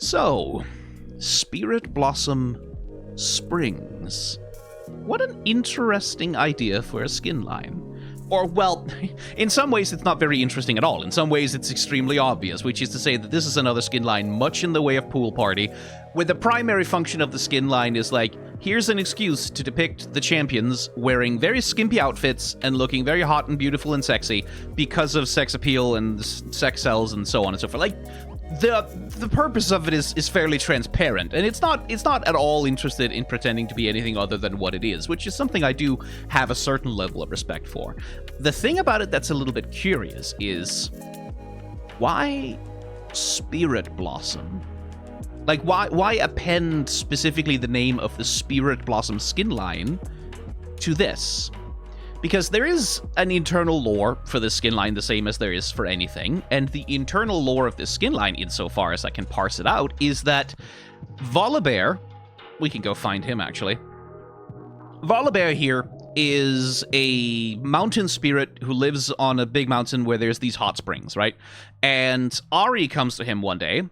So, Spirit Blossom Springs. What an interesting idea for a skin line. Or, well, in some ways it's not very interesting at all. In some ways it's extremely obvious, which is to say that this is another skin line much in the way of Pool Party, where the primary function of the skin line is like, here's an excuse to depict the champions wearing very skimpy outfits and looking very hot and beautiful and sexy because of sex appeal and sex sells and so on and so forth. Like, the purpose of it is fairly transparent, and it's not at all interested in pretending to be anything other than what it is, which is something I do have a certain level of respect for. The thing about it that's a little bit curious is, why Spirit Blossom? Like, why append specifically the name of the Spirit Blossom skin line to this? Because there is an internal lore for this skin line, the same as there is for anything, and the internal lore of this skin line, insofar as I can parse it out, is that Volibar, we can go find him actually, Volibar here is a mountain spirit who lives on a big mountain where there's these hot springs, right? And Ahri comes to him one day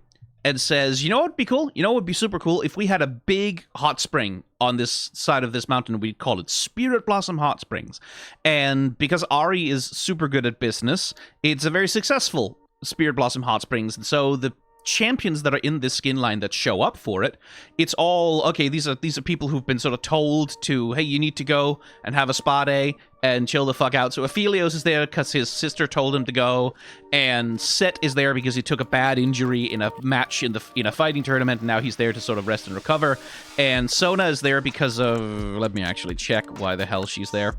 and says, you know what would be cool? You know what would be super cool? If we had a big hot spring on this side of this mountain, we'd call it Spirit Blossom Hot Springs. And because Ahri is super good at business, it's a very successful Spirit Blossom Hot Springs. And so the champions that are in this skin line that show up for it, it's all, okay, these are people who've been sort of told to, hey, you need to go and have a spa day and chill the fuck out. So Aphelios is there because his sister told him to go, and Set is there because he took a bad injury in a match in a fighting tournament, and now he's there to sort of rest and recover. And Sona is there because of, let me actually check why the hell she's there.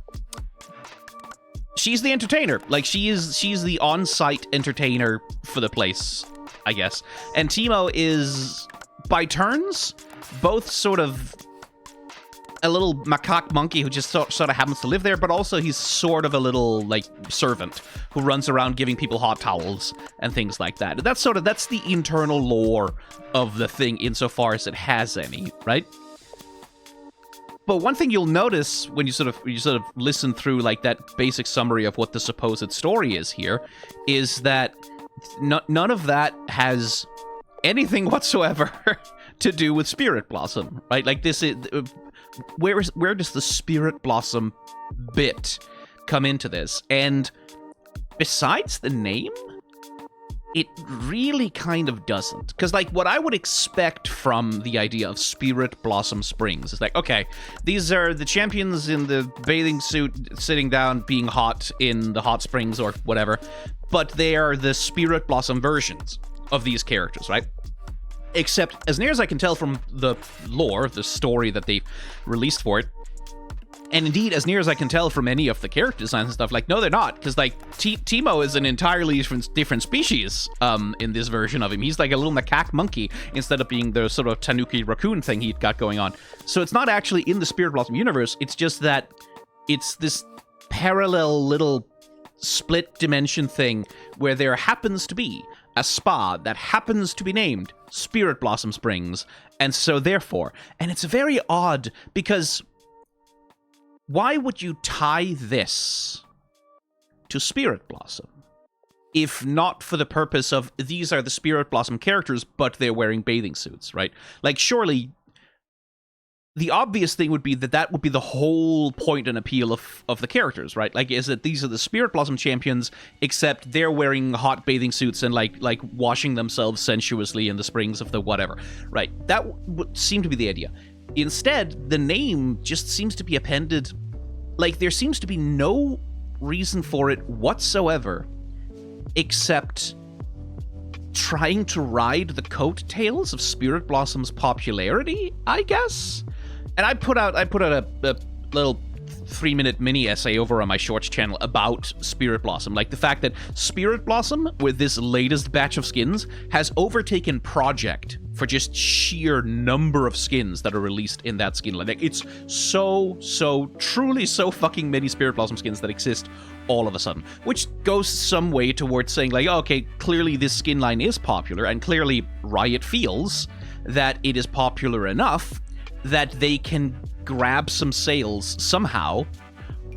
She's the entertainer. Like, she's the on-site entertainer for the place, I guess. And Teemo is, by turns, both sort of a little macaque monkey who just sort of happens to live there, but also he's sort of a little, like, servant who runs around giving people hot towels and things like that. That's the internal lore of the thing insofar as it has any, right? But one thing you'll notice when you sort of listen through, like, that basic summary of what the supposed story is here, is that none of that has anything whatsoever to do with Spirit Blossom, right? Like, this is where does the Spirit Blossom bit come into this? And besides the name, it really kind of doesn't. Because, like, what I would expect from the idea of Spirit Blossom Springs is like, okay, these are the champions in the bathing suit sitting down being hot in the hot springs or whatever, but they are the Spirit Blossom versions of these characters, right? Except, as near as I can tell from the lore, the story that they released for it, and indeed, as near as I can tell from any of the character designs and stuff, like, no, they're not, because, like, Teemo is an entirely different species in this version of him. He's like a little macaque monkey instead of being the sort of tanuki raccoon thing he'd got going on. So it's not actually in the Spirit Blossom universe, it's just that it's this parallel little split dimension thing where there happens to be a spa that happens to be named Spirit Blossom Springs, and so therefore, and it's very odd because why would you tie this to Spirit Blossom if not for the purpose of these are the Spirit Blossom characters, but they're wearing bathing suits, right? Like, surely the obvious thing would be that would be the whole point and appeal of the characters, right? Like, is that these are the Spirit Blossom champions, except they're wearing hot bathing suits and like washing themselves sensuously in the springs of the whatever, right? That would seem to be the idea. Instead, the name just seems to be appended, like, there seems to be no reason for it whatsoever, except trying to ride the coattails of Spirit Blossom's popularity, I guess? And I put out a little 3-minute mini essay over on my Shorts channel about Spirit Blossom. Like, the fact that Spirit Blossom, with this latest batch of skins, has overtaken Project for just sheer number of skins that are released in that skin line. Like, it's so truly so fucking many Spirit Blossom skins that exist all of a sudden, which goes some way towards saying, like, okay, clearly this skin line is popular, and clearly Riot feels that it is popular enough that they can grab some sales somehow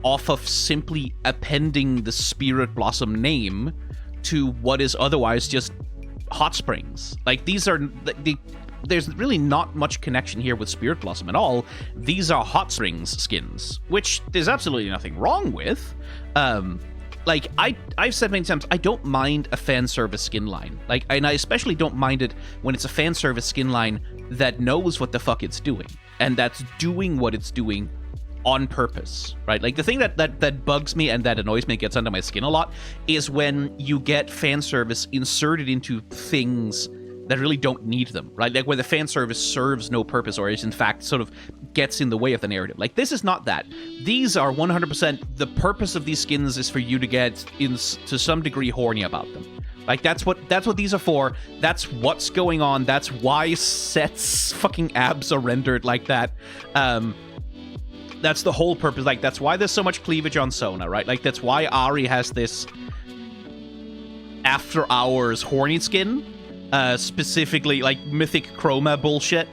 off of simply appending the Spirit Blossom name to what is otherwise just hot springs. Like, these are there's really not much connection here with Spirit Blossom at all. These are hot springs skins, which there's absolutely nothing wrong with. Like, I've said many times, I don't mind a fan service skin line. Like, and I especially don't mind it when it's a fan service skin line that knows what the fuck it's doing, and that's doing what it's doing on purpose, right? Like, the thing that bugs me and that annoys me, gets under my skin a lot, is when you get fan service inserted into things that really don't need them, right? Like, where the fan service serves no purpose, or is in fact sort of gets in the way of the narrative. Like, this is not that. These are 100%, the purpose of these skins is for you to get to some degree horny about them. Like, that's what these are for. That's what's going on. That's why Set's fucking abs are rendered like that. That's the whole purpose. Like, that's why there's so much cleavage on Sona, right? Like, that's why Ahri has this after hours horny skin. Specifically, like, mythic chroma bullshit,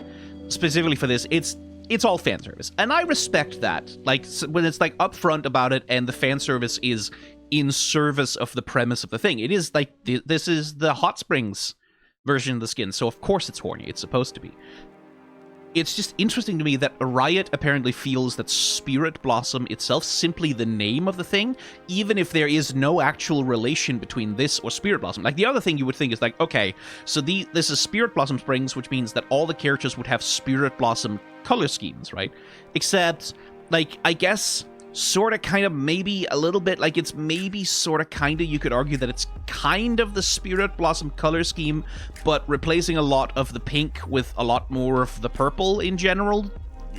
specifically for this. It's all fan service, and I respect that. Like, when it's like upfront about it, and the fan service is in service of the premise of the thing. It is like, this is the hot springs version of the skin, so of course it's horny. It's supposed to be. It's just interesting to me that Riot apparently feels that Spirit Blossom itself, simply the name of the thing, even if there is no actual relation between this or Spirit Blossom. Like, the other thing you would think is like, okay, so this is Spirit Blossom Springs, which means that all the characters would have Spirit Blossom color schemes, right? Except, like, I guess sort of, kind of, maybe a little bit, like, it's maybe sort of, kind of, you could argue that it's kind of the Spirit Blossom color scheme, but replacing a lot of the pink with a lot more of the purple in general,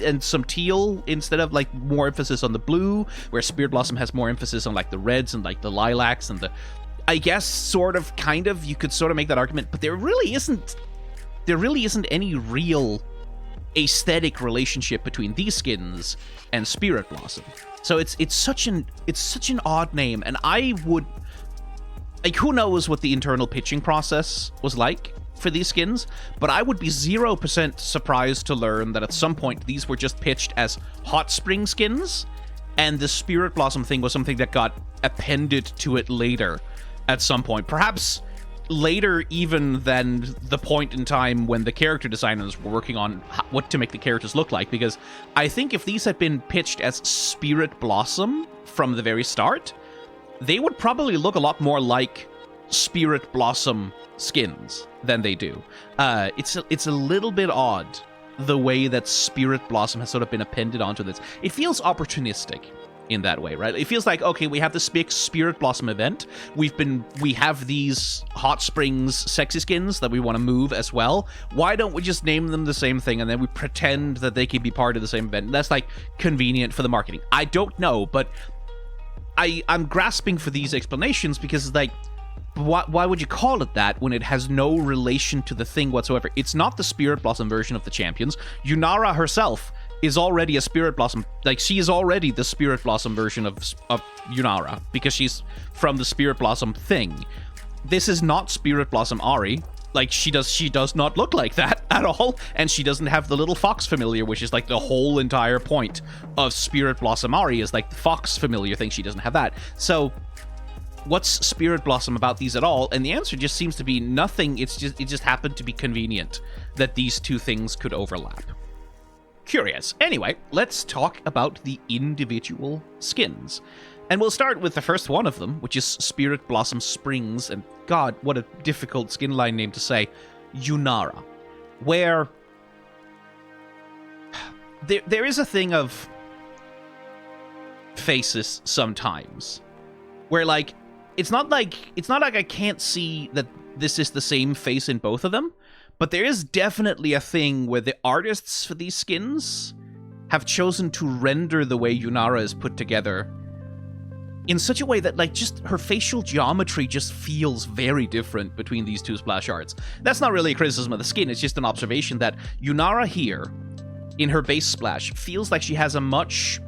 and some teal instead of, like, more emphasis on the blue, where Spirit Blossom has more emphasis on, like, the reds and, like, the lilacs and the, I guess, sort of, kind of, you could sort of make that argument, but there really isn't any real aesthetic relationship between these skins and Spirit Blossom. So it's such an odd name, and I would, like, who knows what the internal pitching process was like for these skins, but I would be 0% surprised to learn that at some point these were just pitched as hot spring skins, and the Spirit Blossom thing was something that got appended to it later at some point. Perhaps later even than the point in time when the character designers were working on what to make the characters look like, because I think if these had been pitched as Spirit Blossom from the very start, they would probably look a lot more like Spirit Blossom skins than they do. It's a little bit odd the way that Spirit Blossom has sort of been appended onto this. It feels opportunistic in that way, right? It feels like, okay, we have this big Spirit Blossom event. We have these hot springs sexy skins that we want to move as well. Why don't we just name them the same thing, and then we pretend that they can be part of the same event? That's, like, convenient for the marketing. I don't know, but I'm grasping for these explanations, because it's like, why would you call it that when it has no relation to the thing whatsoever? It's not the Spirit Blossom version of the champions. Yunara herself is already a Spirit Blossom. Like, she is already the Spirit Blossom version of Yunara, because she's from the Spirit Blossom thing. This is not Spirit Blossom Ahri. Like, she does not look like that at all, and she doesn't have the little fox familiar, which is, like, the whole entire point of Spirit Blossom Ahri is, like, the fox familiar thing. She doesn't have that. So what's Spirit Blossom about these at all? And the answer just seems to be nothing. It just happened to be convenient that these two things could overlap. Curious. Anyway, let's talk about the individual skins. And we'll start with the first one of them, which is Spirit Blossom Springs, and god, what a difficult skin line name to say, Yunara, where there is a thing of faces sometimes, where, like, it's not like I can't see that this is the same face in both of them, but there is definitely a thing where the artists for these skins have chosen to render the way Yunara is put together in such a way that, like, just her facial geometry just feels very different between these two splash arts. That's not really a criticism of the skin, it's just an observation that Yunara here, in her base splash, feels like she has a much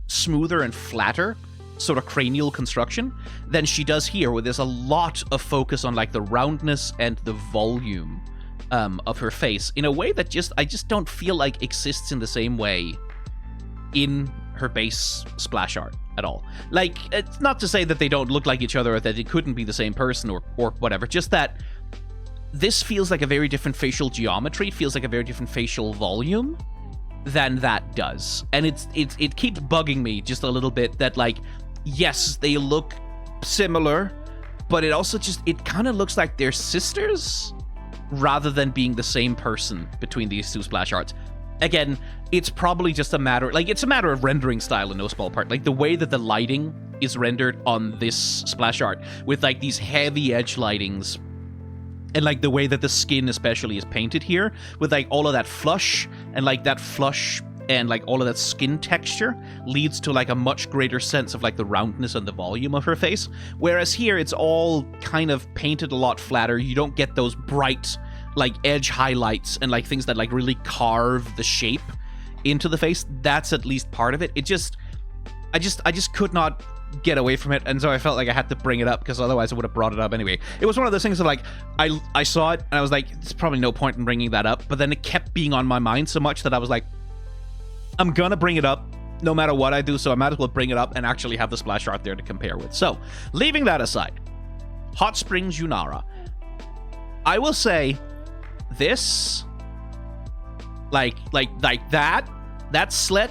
smoother and flatter sort of cranial construction than she does here, where there's a lot of focus on, like, the roundness and the volume of her face in a way that I just don't feel like exists in the same way in her base splash art at all. Like, it's not to say that they don't look like each other or that they couldn't be the same person or whatever, just that this feels like a very different facial geometry. It feels like a very different facial volume than that does. And it keeps bugging me just a little bit that, like, yes, they look similar, but it also just, it kind of looks like they're sisters rather than being the same person between these two splash arts. Again, it's probably just a matter, like, it's a matter of rendering style in no small part. Like, the way that the lighting is rendered on this splash art with, like, these heavy edge lightings, and, like, the way that the skin especially is painted here with, like, all of that flush, and, like, that flush and, like, all of that skin texture leads to, like, a much greater sense of, like, the roundness and the volume of her face. Whereas here, it's all kind of painted a lot flatter. You don't get those bright, like, edge highlights and, like, things that, like, really carve the shape into the face. That's at least part of it. It just, I just could not get away from it, and so I felt like I had to bring it up, because otherwise I would have brought it up anyway. It was one of those things that, like, I saw it, and I was like, there's probably no point in bringing that up, but then it kept being on my mind so much that I was like, I'm gonna bring it up no matter what I do, so I might as well bring it up and actually have the splash art there to compare with. So, leaving that aside, Hot Springs Yunara. I will say, this, like that slit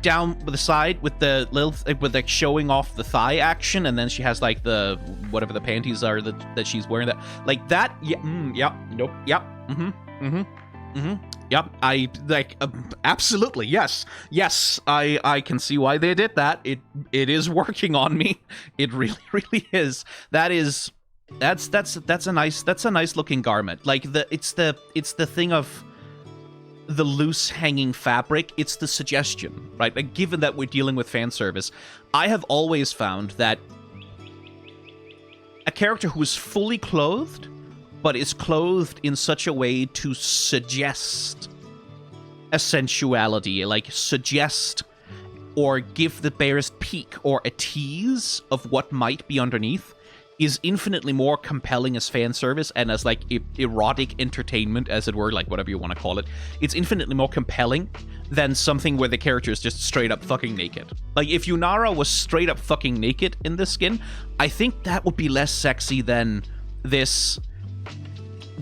down the side with the little, with, like, showing off the thigh action, and then she has, like, the whatever the panties are that she's wearing, that, like, that, yeah, nope, yep, yep, I, like, absolutely, yes, I can see why they did that. It is working on me. It really is. That's a nice looking garment. Like, it's the thing of the loose hanging fabric. It's the suggestion, right? Like, given that we're dealing with fan service, I have always found that a character who is fully clothed, but is clothed in such a way to suggest a sensuality, like suggest or give the barest peek or a tease of what might be underneath, is infinitely more compelling as fan service and as, like, erotic entertainment, as it were, like, whatever you want to call it. It's infinitely more compelling than something where the character is just straight up fucking naked. Like, if Yunara was straight up fucking naked in this skin, I think that would be less sexy than this,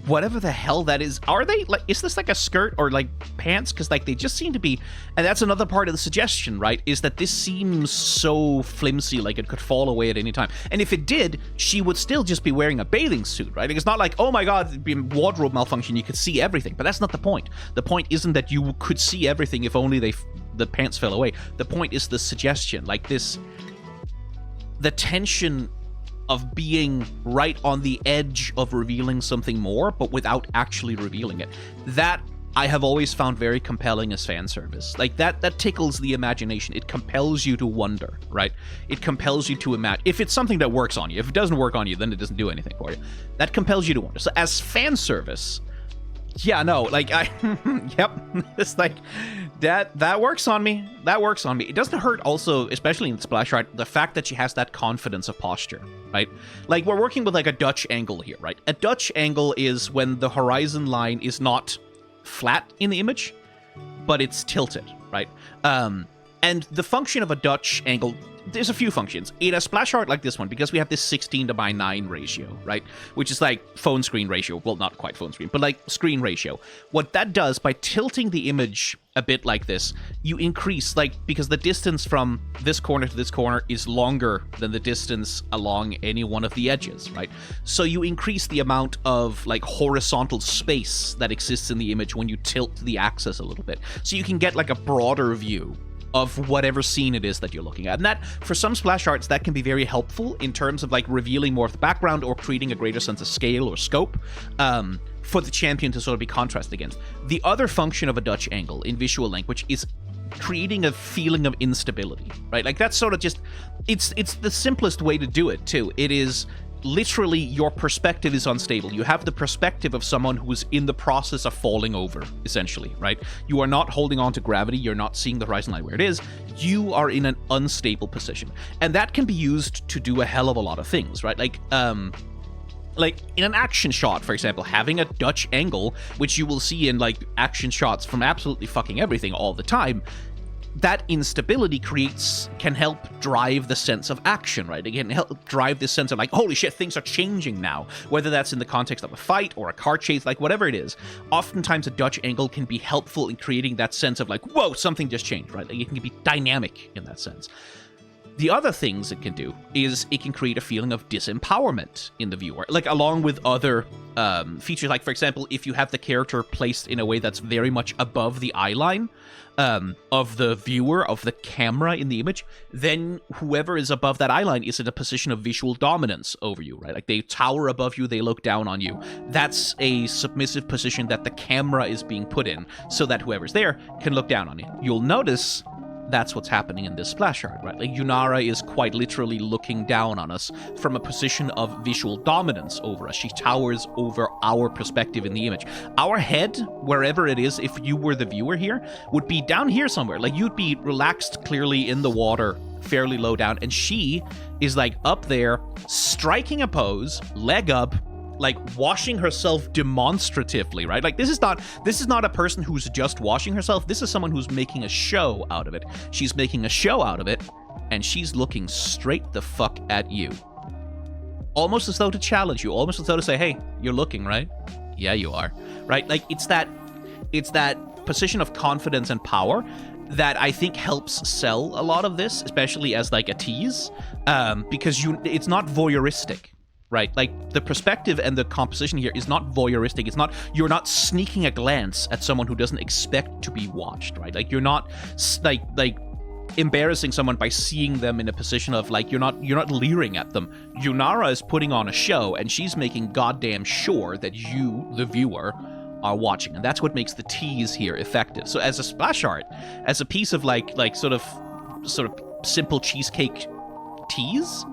whatever the hell that is. Are they, like, is this like a skirt or, like, pants? Because, like, they just seem to be, and that's another part of the suggestion, right, is that this seems so flimsy, like it could fall away at any time. And if it did, she would still just be wearing a bathing suit, right? It's not like, oh my god, it'd be wardrobe malfunction, you could see everything. But that's not the point. The point isn't that you could see everything if only the pants fell away. The point is the suggestion, like, this, the tension of being right on the edge of revealing something more, but without actually revealing it. That I have always found very compelling as fan service. Like, that tickles the imagination. It compels you to wonder, right? It compels you to imagine. If it's something that works on you. If it doesn't work on you, then it doesn't do anything for you. That compels you to wonder. So as fan service, yeah, no, like, yep, it's like, that works on me. That works on me. It doesn't hurt also, especially in the splash art, the fact that she has that confidence of posture, right? Like, we're working with, like, a Dutch angle here, right? A Dutch angle is when the horizon line is not flat in the image, but it's tilted, right? And the function of a Dutch angle, there's a few functions. In a splash art like this one, because we have this 16:9 ratio, right? Which is like phone screen ratio. Well, not quite phone screen, but like screen ratio. What that does, by tilting the image a bit like this, you increase, like, because the distance from this corner to this corner is longer than the distance along any one of the edges, right? So you increase the amount of, like, horizontal space that exists in the image when you tilt the axis a little bit. So you can get, like, a broader view of whatever scene it is that you're looking at. And that, for some splash arts, that can be very helpful in terms of, like, revealing more of the background or creating a greater sense of scale or scope for the champion to sort of be contrasted against. The other function of a Dutch angle in visual language is creating a feeling of instability, right? Like, that's sort of just, it's the simplest way to do it, too. It is literally, your perspective is unstable. You have the perspective of someone who's in the process of falling over, essentially, right? You are not holding on to gravity. You're not seeing the horizon line where it is. You are in an unstable position. And that can be used to do a hell of a lot of things, right? Like in an action shot, for example, having a Dutch angle, which you will see in, like, action shots from absolutely fucking everything all the time, that instability can help drive the sense of action, right? It can help drive this sense of like, holy shit, things are changing now. Whether that's in the context of a fight or a car chase, like whatever it is. Oftentimes a Dutch angle can be helpful in creating that sense of like, whoa, something just changed, right? Like it can be dynamic in that sense. The other things it can do is it can create a feeling of disempowerment in the viewer, like along with other features. Like, for example, if you have the character placed in a way that's very much above the eye line of the viewer, of the camera in the image, then whoever is above that eye line is in a position of visual dominance over you, right? Like they tower above you, they look down on you. That's a submissive position that the camera is being put in so that whoever's there can look down on you. You'll notice that's what's happening in this splash art, right? Like Yunara is quite literally looking down on us from a position of visual dominance over us. She towers over our perspective in the image. Our head, wherever it is, if you were the viewer here, would be down here somewhere. Like you'd be relaxed clearly in the water, fairly low down, and she is like up there, striking a pose, leg up, like washing herself demonstratively, right? Like this is not a person who's just washing herself. This is someone who's making a show out of it. She's making a show out of it, and she's looking straight the fuck at you. Almost as though to challenge you, almost as though to say, hey, you're looking, right? Yeah, you are, right? Like it's that position of confidence and power that I think helps sell a lot of this, especially as like a tease, because it's not voyeuristic. Right, like the perspective and the composition here is not voyeuristic. It's not, you're not sneaking a glance at someone who doesn't expect to be watched, right? Like you're not like embarrassing someone by seeing them in a position of like, you're not leering at them. Yunara is putting on a show, and she's making goddamn sure that you, the viewer, are watching, and that's what makes the tease here effective. So as a splash art, as a piece of like sort of simple cheesecake tease,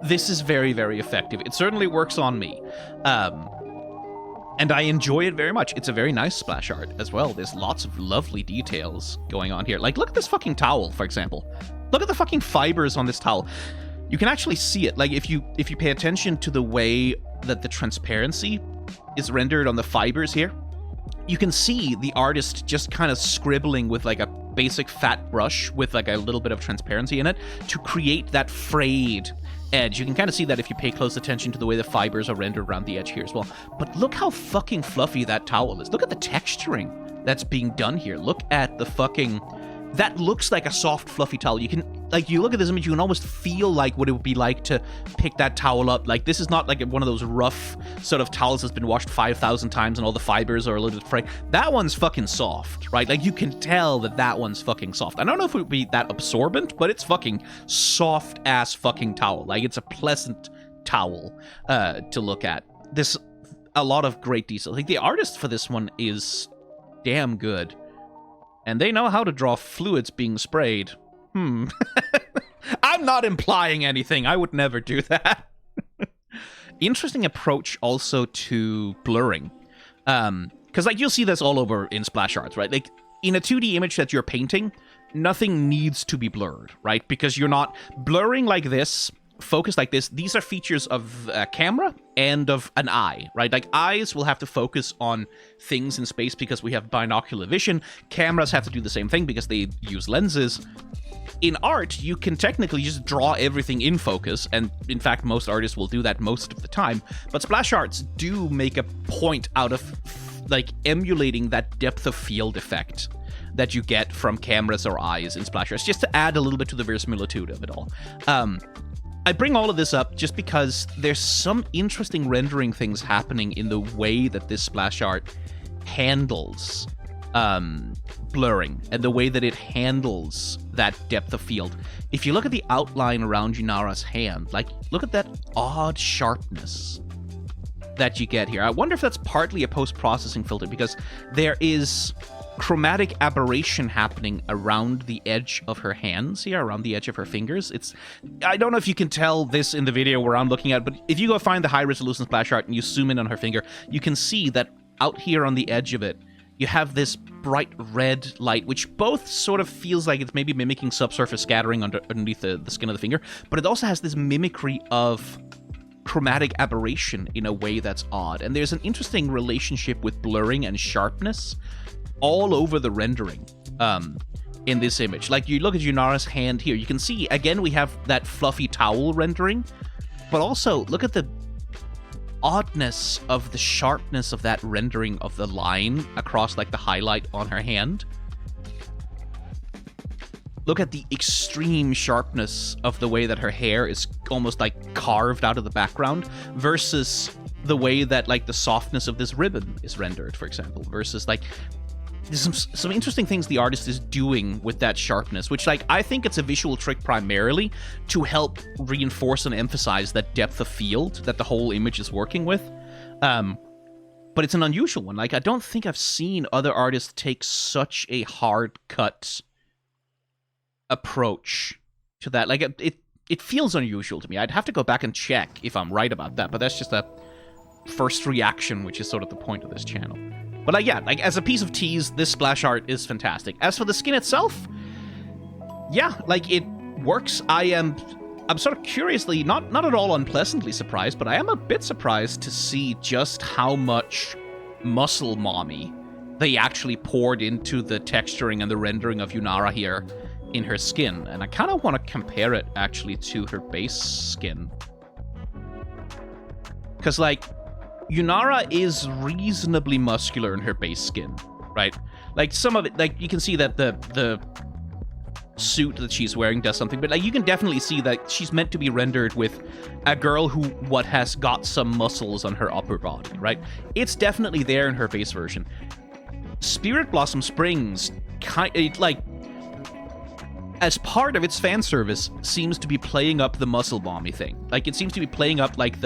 this is very, very effective. It certainly works on me. And I enjoy it very much. It's a very nice splash art as well. There's lots of lovely details going on here. Like, look at this fucking towel, for example. Look at the fucking fibers on this towel. You can actually see it. Like, if you pay attention to the way that the transparency is rendered on the fibers here, you can see the artist just kind of scribbling with like a basic fat brush with like a little bit of transparency in it to create that frayed edge. You can kind of see that if you pay close attention to the way the fibers are rendered around the edge here as well. But look how fucking fluffy that towel is. Look at the texturing that's being done here. Look at the fucking... That looks like a soft, fluffy towel. You can, like, you look at this image, you can almost feel like what it would be like to pick that towel up. Like, this is not like one of those rough sort of towels that's been washed 5,000 times and all the fibers are a little bit frayed. That one's fucking soft, right? Like, you can tell that one's fucking soft. I don't know if it would be that absorbent, but it's fucking soft-ass fucking towel. Like, it's a pleasant towel to look at. There's a lot of great detail. Like, the artist for this one is damn good. And they know how to draw fluids being sprayed. I'm not implying anything. I would never do that. Interesting approach also to blurring. Because, like, you'll see this all over in splash arts, right? Like, in a 2D image that you're painting, nothing needs to be blurred, right? Because you're not blurring like this, focus like this. These are features of a camera and of an eye, right? Like, eyes will have to focus on things in space because we have binocular vision. Cameras have to do the same thing because they use lenses. In art, you can technically just draw everything in focus, and in fact, most artists will do that most of the time. But splash arts do make a point out of, like, emulating that depth of field effect that you get from cameras or eyes in splash arts, just to add a little bit to the verisimilitude of it all. I bring all of this up just because there's some interesting rendering things happening in the way that this splash art handles blurring and the way that it handles that depth of field. If you look at the outline around Yunara's hand, like, look at that odd sharpness that you get here. I wonder if that's partly a post-processing filter, because there is chromatic aberration happening around the edge of her hands here, around the edge of her fingers. I don't know if you can tell this in the video where I'm looking at, but if you go find the high-resolution splash art and you zoom in on her finger, you can see that out here on the edge of it, you have this bright red light, which both sort of feels like it's maybe mimicking subsurface scattering underneath the skin of the finger, but it also has this mimicry of chromatic aberration in a way that's odd. And there's an interesting relationship with blurring and sharpness all over the rendering. in this image. Like, you look at Yunara's hand here, you can see, again, we have that fluffy towel rendering, but also, look at the oddness of the sharpness of that rendering of the line across, like, the highlight on her hand. Look at the extreme sharpness of the way that her hair is almost, like, carved out of the background versus the way that, like, the softness of this ribbon is rendered, for example, versus, like, there's some interesting things the artist is doing with that sharpness, which, like, I think it's a visual trick primarily to help reinforce and emphasize that depth of field that the whole image is working with. But it's an unusual one. Like, I don't think I've seen other artists take such a hard-cut approach to that. Like, it feels unusual to me. I'd have to go back and check if I'm right about that, but that's just a first reaction, which is sort of the point of this channel. But, like, yeah, like, as a piece of tease, this splash art is fantastic. As for the skin itself, yeah, like, it works. I'm sort of curiously, not at all unpleasantly surprised, but I am a bit surprised to see just how much muscle mommy they actually poured into the texturing and the rendering of Yunara here in her skin. And I kind of want to compare it, actually, to her base skin. Because, like, Yunara is reasonably muscular in her base skin, right? Like, some of it, like, you can see that the suit that she's wearing does something, but, like, you can definitely see that she's meant to be rendered with a girl who has got some muscles on her upper body, right? It's definitely there in her base version. Spirit Blossom Springs, like, as part of its fan service, seems to be playing up the muscle mommy thing. Like, it seems to be playing up, like,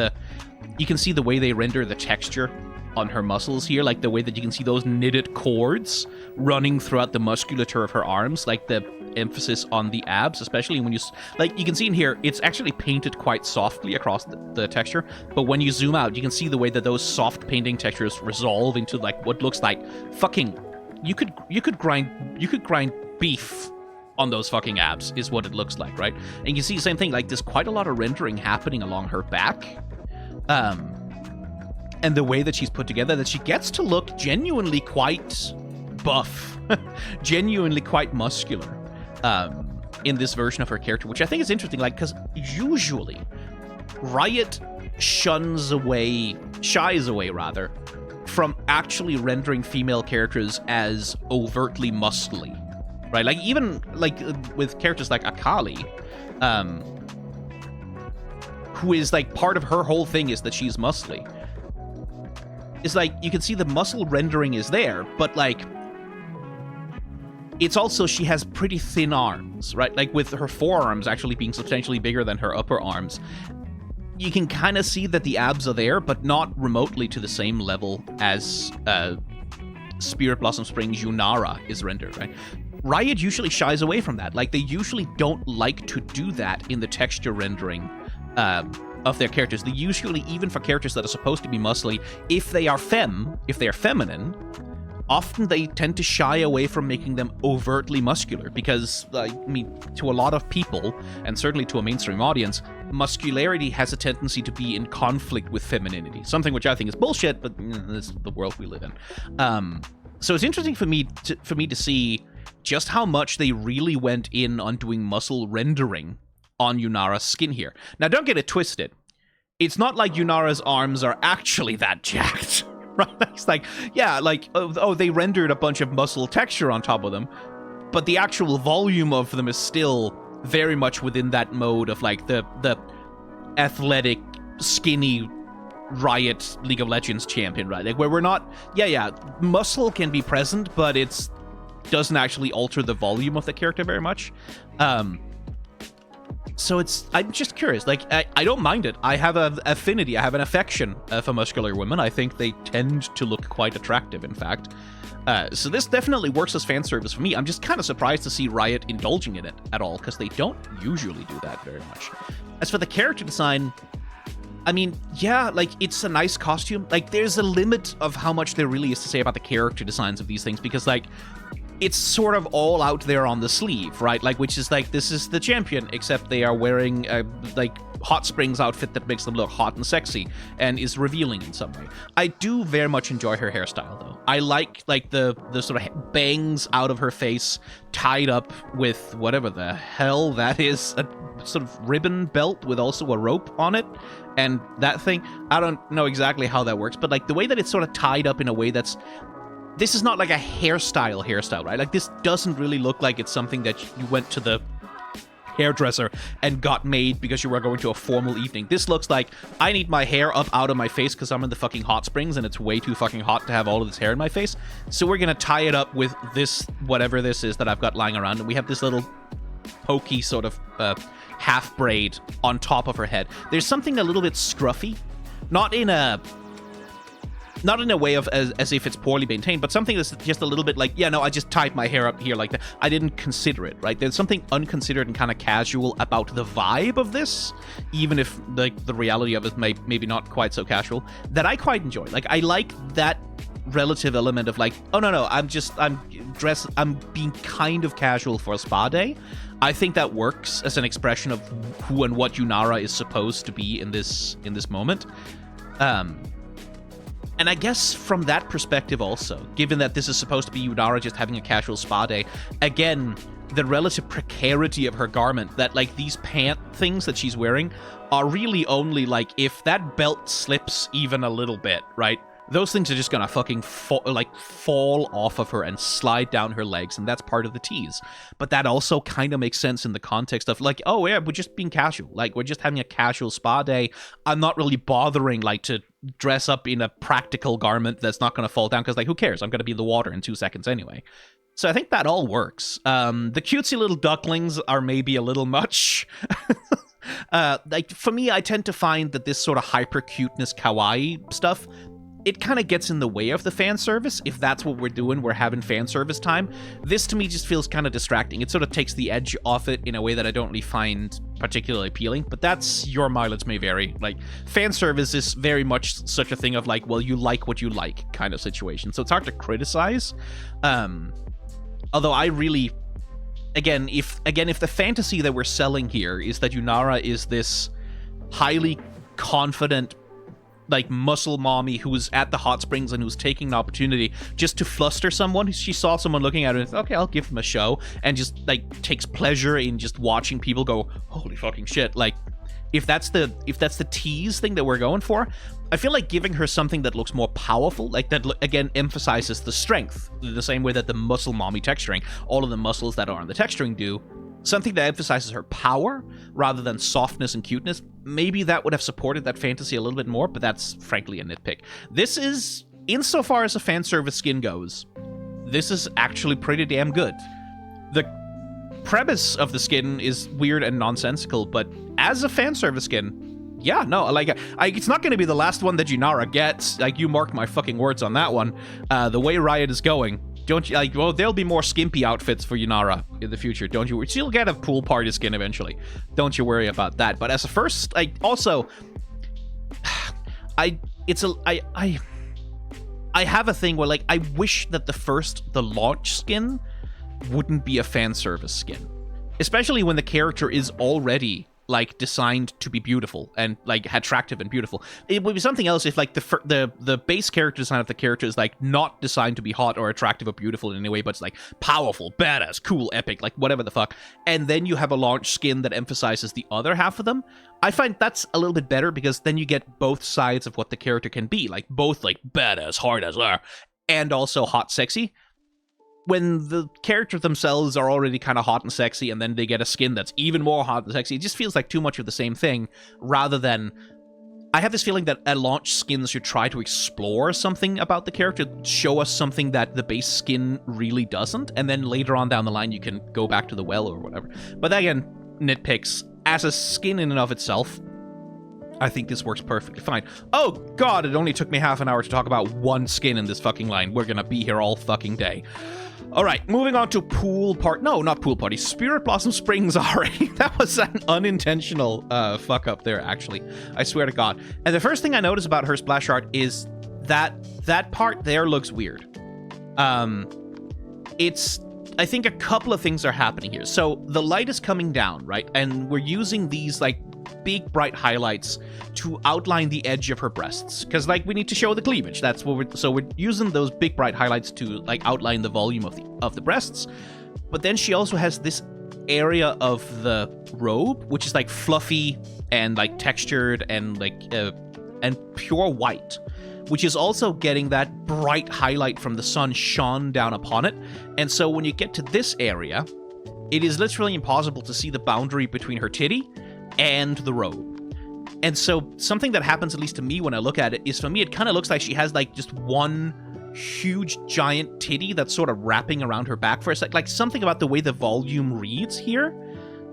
you can see the way they render the texture on her muscles here, like the way that you can see those knitted cords running throughout the musculature of her arms, like the emphasis on the abs, especially when you, like, you can see in here, it's actually painted quite softly across the texture, but when you zoom out, you can see the way that those soft painting textures resolve into, like, what looks like fucking, you could grind beef on those fucking abs, is what it looks like, right? And you can see the same thing, like, there's quite a lot of rendering happening along her back. And the way that she's put together, that she gets to look genuinely quite buff, genuinely quite muscular, in this version of her character, which I think is interesting, like, because usually Riot shies away, rather, from actually rendering female characters as overtly muscly, right? Like, even, like, with characters like Akali, who is, like, part of her whole thing is that she's muscly. It's like, you can see the muscle rendering is there, but, like, it's also, she has pretty thin arms, right? Like, with her forearms actually being substantially bigger than her upper arms. You can kind of see that the abs are there, but not remotely to the same level as Spirit Blossom Springs Yunara is rendered, right? Riot usually shies away from that. Like, they usually don't like to do that in the texture rendering of their characters. They usually, even for characters that are supposed to be muscly, if they are feminine, often they tend to shy away from making them overtly muscular, because, I mean, to a lot of people, and certainly to a mainstream audience, muscularity has a tendency to be in conflict with femininity, something which I think is bullshit, but this is the world we live in. So it's interesting for me to see just how much they really went in on doing muscle rendering on Yunara's skin here. Now, don't get it twisted. It's not like Yunara's arms are actually that jacked, right? It's like, yeah, like, oh, they rendered a bunch of muscle texture on top of them, but the actual volume of them is still very much within that mode of, like, the athletic, skinny Riot League of Legends champion, right? Like, where we're not, yeah, muscle can be present, but it's doesn't actually alter the volume of the character very much. So I'm just curious. Like, I don't mind it. I have an affinity, I have an affection for muscular women. I think they tend to look quite attractive, in fact. So this definitely works as fan service for me. I'm just kind of surprised to see Riot indulging in it at all, because they don't usually do that very much. As for the character design, I mean, yeah, like, it's a nice costume. Like, there's a limit of how much there really is to say about the character designs of these things, because, like, it's sort of all out there on the sleeve, right? Like, which is like, this is the champion, except they are wearing, like, hot springs outfit that makes them look hot and sexy and is revealing in some way. I do very much enjoy her hairstyle, though. I like the sort of bangs out of her face tied up with whatever the hell that is, a sort of ribbon belt with also a rope on it. And that thing, I don't know exactly how that works, but like the way that it's sort of tied up in a way that's... This is not like a hairstyle, right? Like this doesn't really look like it's something that you went to the hairdresser and got made because you were going to a formal evening. This looks like I need my hair up out of my face because I'm in the fucking hot springs and it's way too fucking hot to have all of this hair in my face. So we're gonna tie it up with this, whatever this is that I've got lying around, and we have this little pokey sort of half braid on top of her head. There's something a little bit scruffy, not in a way of as if it's poorly maintained, but something that's just a little bit like, yeah, no, I just tied my hair up here like that. I didn't consider it, right? There's something unconsidered and kind of casual about the vibe of this, even if the reality of it maybe not quite so casual, that I quite enjoy. Like, I like that relative element of like, oh, no, I'm being kind of casual for a spa day. I think that works as an expression of who and what Yunara is supposed to be in this moment. And I guess from that perspective also, given that this is supposed to be Yunara just having a casual spa day, again, the relative precarity of her garment, that like these pant things that she's wearing are really only like if that belt slips even a little bit, right? Those things are just gonna fucking fall off of her and slide down her legs, and that's part of the tease. But that also kind of makes sense in the context of like, oh yeah, we're just being casual. Like, we're just having a casual spa day. I'm not really bothering like to dress up in a practical garment that's not gonna fall down, because like, who cares? I'm gonna be in the water in 2 seconds anyway. So I think that all works. The cutesy little ducklings are maybe a little much. Like, for me, I tend to find that this sort of hyper cuteness kawaii stuff, it kind of gets in the way of the fan service. If that's what we're doing, we're having fan service time. This to me just feels kind of distracting. It sort of takes the edge off it in a way that I don't really find particularly appealing, but that's your mileage may vary. Like, fan service is very much such a thing of like, well, you like what you like kind of situation. So it's hard to criticize. Although I really, again, if the fantasy that we're selling here is that Yunara is this highly confident, like, muscle mommy who's at the hot springs and who's taking an opportunity just to fluster someone. She saw someone looking at her and said, okay, I'll give them a show, and just like takes pleasure in just watching people go, holy fucking shit. Like, if that's the tease thing that we're going for, I feel like giving her something that looks more powerful, like that again emphasizes the strength, the same way that the muscle mommy texturing, all of the muscles that are on the texturing do, something that emphasizes her power rather than softness and cuteness. Maybe that would have supported that fantasy a little bit more, but that's frankly a nitpick. This is, insofar as a fan service skin goes, this is actually pretty damn good. The premise of the skin is weird and nonsensical, but as a fan service skin, yeah, no, like, it's not going to be the last one that Yunara gets. Like, you mark my fucking words on that one. The way Riot is going, don't you, like, well, there'll be more skimpy outfits for Yunara in the future, don't you? She'll get a pool party skin eventually. Don't you worry about that. But as a first, like, also, I have a thing where, like, I wish that the launch skin wouldn't be a fan service skin. Especially when the character is already, like, designed to be beautiful and like attractive and beautiful. It would be something else if like the base character design of the character is like not designed to be hot or attractive or beautiful in any way, but it's like powerful, badass, cool, epic, like whatever the fuck. And then you have a launch skin that emphasizes the other half of them. I find that's a little bit better because then you get both sides of what the character can be, like both like badass, hard as and also hot, sexy. When the characters themselves are already kind of hot and sexy, and then they get a skin that's even more hot and sexy, it just feels like too much of the same thing, rather than... I have this feeling that a launch skin should try to explore something about the character, show us something that the base skin really doesn't, and then later on down the line you can go back to the well or whatever. But again, nitpicks. As a skin in and of itself, I think this works perfectly fine. Oh god, it only took me half an hour to talk about one skin in this fucking line. We're gonna be here all fucking day. Alright, moving on to Spirit Blossom Springs Ahri. That was an unintentional fuck up there, actually. I swear to god. And the first thing I notice about her splash art is that part there looks weird. I think a couple of things are happening here. So the light is coming down, right? And we're using these like big bright highlights to outline the edge of her breasts, because like we need to show the cleavage. That's what we're using those big bright highlights to like outline the volume of the breasts. But then she also has this area of the robe which is like fluffy and like textured and like and pure white, which is also getting that bright highlight from the sun shone down upon it. And so when you get to this area, it is literally impossible to see the boundary between her titty and the robe. And so something that happens, at least to me when I look at it, is for me it kind of looks like she has like just one huge giant titty that's sort of wrapping around her back for a sec. Like something about the way the volume reads here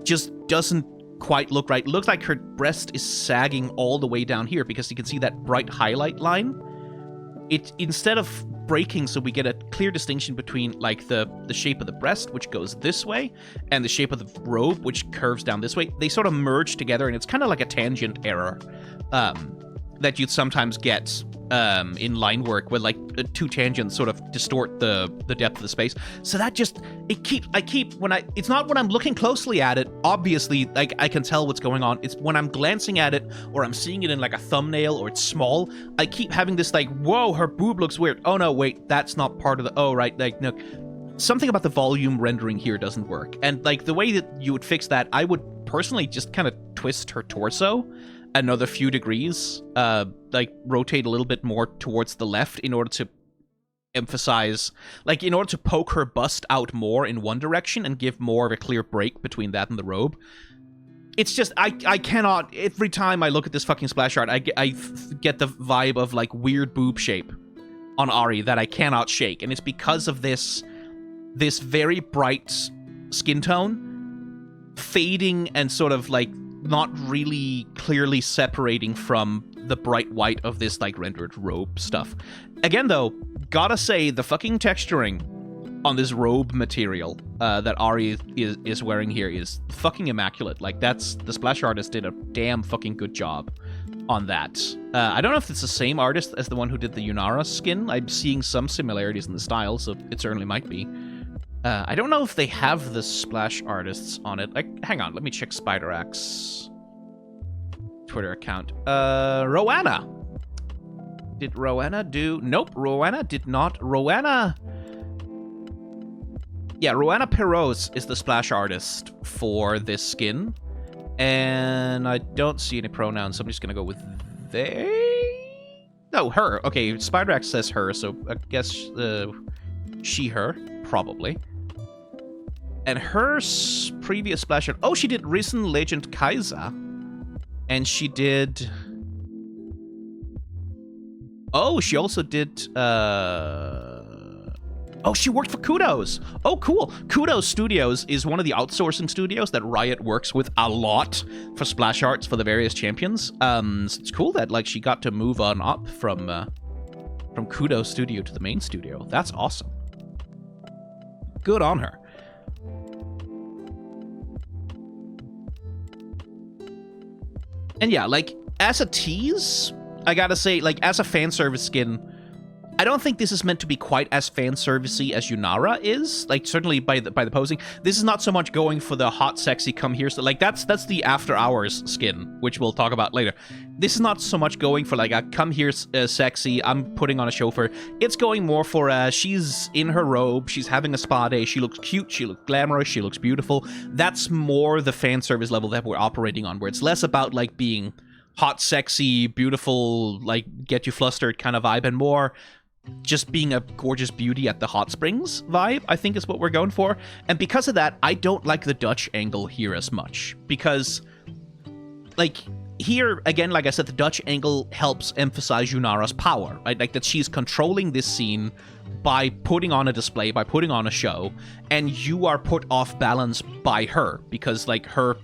just doesn't quite look right. It looks like her breast is sagging all the way down here, because you can see that bright highlight line. It, instead of breaking, so we get a clear distinction between like the shape of the breast, which goes this way, and the shape of the robe, which curves down this way. They sort of merge together, and it's kind of like a tangent error that you'd sometimes get in line work, where like two tangents sort of distort the depth of the space. So that just, it's not when I'm looking closely at it, obviously, like I can tell what's going on. It's when I'm glancing at it, or I'm seeing it in like a thumbnail, or it's small, I keep having this like, whoa, her boob looks weird. Oh no, wait, that's not part of the, oh right, like no. Something about the volume rendering here doesn't work. And like the way that you would fix that, I would personally just kind of twist her torso another few degrees, like rotate a little bit more towards the left in order to emphasize, like in order to poke her bust out more in one direction and give more of a clear break between that and the robe. It's just, I cannot, every time I look at this fucking splash art, I get the vibe of like weird boob shape on Ahri that I cannot shake. And it's because of this very bright skin tone fading and sort of like not really clearly separating from the bright white of this like rendered robe stuff. Again though, gotta say the fucking texturing on this robe material that Ahri is wearing here is fucking immaculate. Like that's, the splash artist did a damn fucking good job on that. I don't know if it's the same artist as the one who did the Yunara skin. I'm seeing some similarities in the style, so it certainly might be. I don't know if they have the splash artists on it. Like, hang on, let me check SpiderAxe Twitter account. Roanna. Did Roanna do? Nope, Roanna did not. Roanna. Yeah, Roanna Perros is the splash artist for this skin. And I don't see any pronouns, so I'm just gonna go with they. No, her. Okay, SpiderAxe says her, so I guess she, her, probably. And her previous splash art... Oh, she did Risen Legend Kaiser. And she did... Oh, she also did... Oh, she worked for Kudos. Oh, cool. Kudos Studios is one of the outsourcing studios that Riot works with a lot for splash arts for the various champions. So it's cool that like she got to move on up from Kudos Studio to the main studio. That's awesome. Good on her. And yeah, like, as a tease, I gotta say, like, as a fan service skin, I don't think this is meant to be quite as fan servicey as Yunara is. Like, certainly by the posing. This is not so much going for the hot, sexy, come here. So, like, that's the After Hours skin, which we'll talk about later. This is not so much going for, like, a come here, sexy, I'm putting on a show for. It's going more for, she's in her robe, she's having a spa day, she looks cute, she looks glamorous, she looks beautiful. That's more the fan service level that we're operating on, where it's less about, like, being hot, sexy, beautiful, like, get you flustered kind of vibe, and more just being a gorgeous beauty at the hot springs vibe, I think is what we're going for. And because of that, I don't like the Dutch angle here as much. Because, like, here, again, like I said, the Dutch angle helps emphasize Yunara's power, right? Like, that she's controlling this scene by putting on a display, by putting on a show, and you are put off balance by her, because, like, her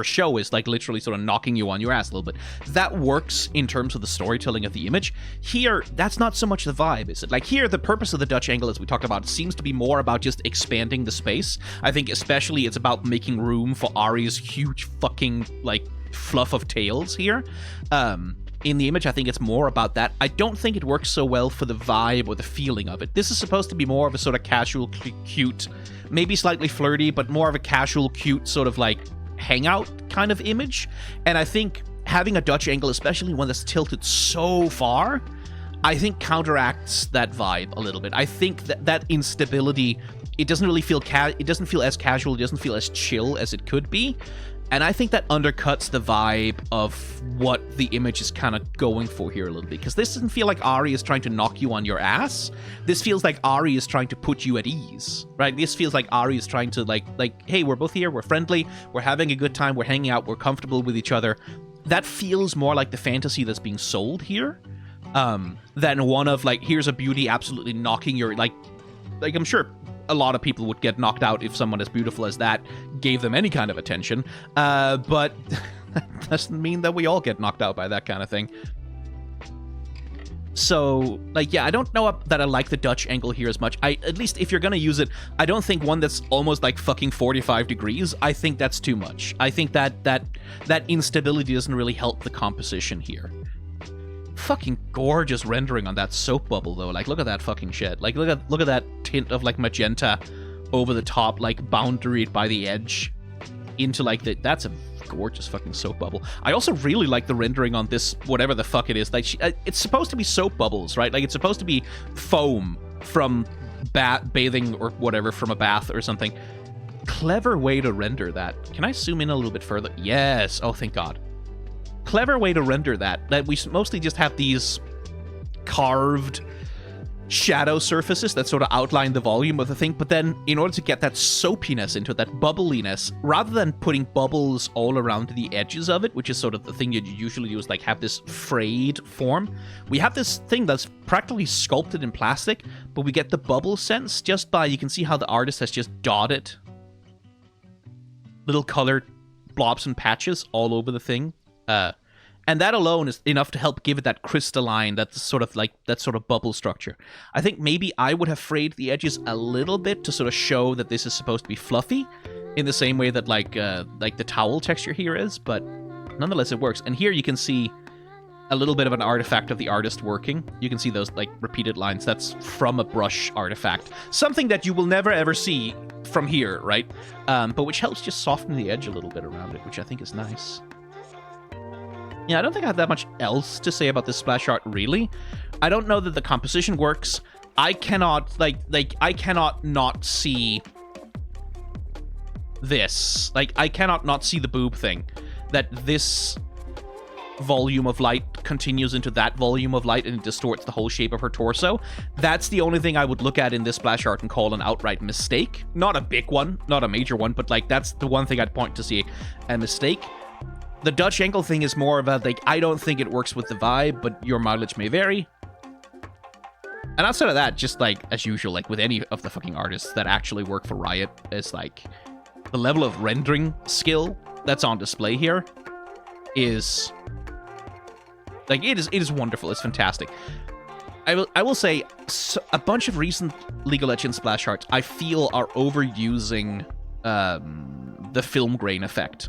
show is like literally sort of knocking you on your ass a little bit. That works in terms of the storytelling of the image. Here, that's not so much the vibe, is it? Like here, the purpose of the Dutch angle, as we talked about, seems to be more about just expanding the space. I think especially it's about making room for Ahri's huge fucking like fluff of tails here. In the image, I think it's more about that. I don't think it works so well for the vibe or the feeling of it. This is supposed to be more of a sort of casual, cute, maybe slightly flirty, but more of a casual, cute sort of like hangout kind of image. And I think having a Dutch angle, especially one that's tilted so far, I think counteracts that vibe a little bit. I think that instability, it doesn't really feel it doesn't feel as casual, it doesn't feel as chill as it could be. And I think that undercuts the vibe of what the image is kind of going for here a little bit. Because this doesn't feel like Ahri is trying to knock you on your ass. This feels like Ahri is trying to put you at ease, right? This feels like Ahri is trying to like, hey, we're both here, we're friendly, we're having a good time, we're hanging out, we're comfortable with each other. That feels more like the fantasy that's being sold here, than one of like, here's a beauty absolutely knocking your, like I'm sure a lot of people would get knocked out if someone as beautiful as that gave them any kind of attention, but that doesn't mean that we all get knocked out by that kind of thing. So, like, yeah, I don't know that I like the Dutch angle here as much. At least if you're gonna use it, I don't think one that's almost like fucking 45 degrees, I think that's too much. I think that instability doesn't really help the composition here. Fucking gorgeous rendering on that soap bubble, though. Like, look at that fucking shit. Like, look at that tint of like magenta over the top, like boundaried by the edge into like that's a gorgeous fucking soap bubble. I also really like the rendering on this, whatever the fuck it is. Like, it's supposed to be soap bubbles, right? Like, it's supposed to be foam from bathing or whatever, from a bath or something. Clever way to render that. Can I zoom in a little bit further? Yes. Oh, thank God. Clever way to render that we mostly just have these carved shadow surfaces that sort of outline the volume of the thing, but then in order to get that soapiness into it, that bubbliness, rather than putting bubbles all around the edges of it, which is sort of the thing you usually do, is like have this frayed form, we have this thing that's practically sculpted in plastic, but we get the bubble sense just by, you can see how the artist has just dotted little colored blobs and patches all over the thing. And that alone is enough to help give it that crystalline, that sort of bubble structure. I think maybe I would have frayed the edges a little bit to sort of show that this is supposed to be fluffy, in the same way that like the towel texture here is, but nonetheless it works. And here you can see a little bit of an artifact of the artist working. You can see those like repeated lines. That's from a brush artifact, something that you will never ever see from here, right? But which helps just soften the edge a little bit around it, which I think is nice. Yeah, I don't think I have that much else to say about this splash art, really. I don't know that the composition works. I cannot, I cannot not see this. Like, I cannot not see the boob thing. That this volume of light continues into that volume of light and it distorts the whole shape of her torso. That's the only thing I would look at in this splash art and call an outright mistake. Not a big one, not a major one, but, like, that's the one thing I'd point to see a mistake. The Dutch angle thing is more of a, like, I don't think it works with the vibe, but your mileage may vary. And outside of that, just, like, as usual, like, with any of the fucking artists that actually work for Riot, is, like, the level of rendering skill that's on display here is, like, it is wonderful. It's fantastic. I will say, a bunch of recent League of Legends splash arts, I feel, are overusing the film grain effect.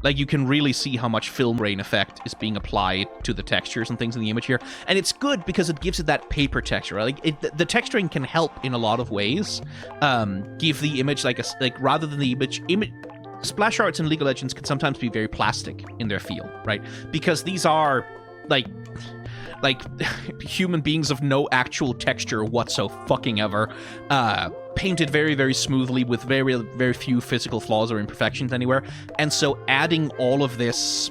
Like, you can really see how much film grain effect is being applied to the textures and things in the image here. And it's good because it gives it that paper texture. Right? Like, the texturing can help in a lot of ways. Give the image, like, rather than the image... Splash arts in League of Legends can sometimes be very plastic in their feel, right? Because these are, like human beings of no actual texture whatsoever, painted very, very smoothly with very, very few physical flaws or imperfections anywhere. And so adding all of this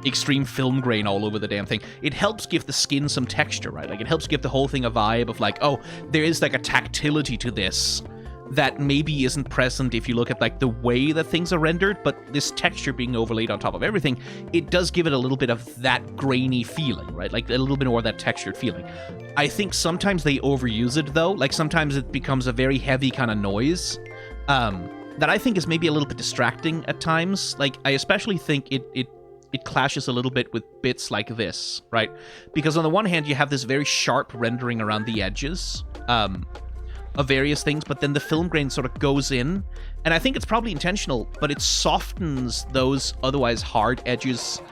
extreme film grain all over the damn thing, it helps give the skin some texture, right? Like, it helps give the whole thing a vibe of, like, oh, there is, like, a tactility to this that maybe isn't present if you look at, like, the way that things are rendered, but this texture being overlaid on top of everything, it does give it a little bit of that grainy feeling, right? Like, a little bit more of that textured feeling. I think sometimes they overuse it, though. Like, sometimes it becomes a very heavy kind of noise that I think is maybe a little bit distracting at times. Like, I especially think it clashes a little bit with bits like this, right? Because on the one hand, you have this very sharp rendering around the edges, of various things, but then the film grain sort of goes in, and I think it's probably intentional, but it softens those otherwise hard edges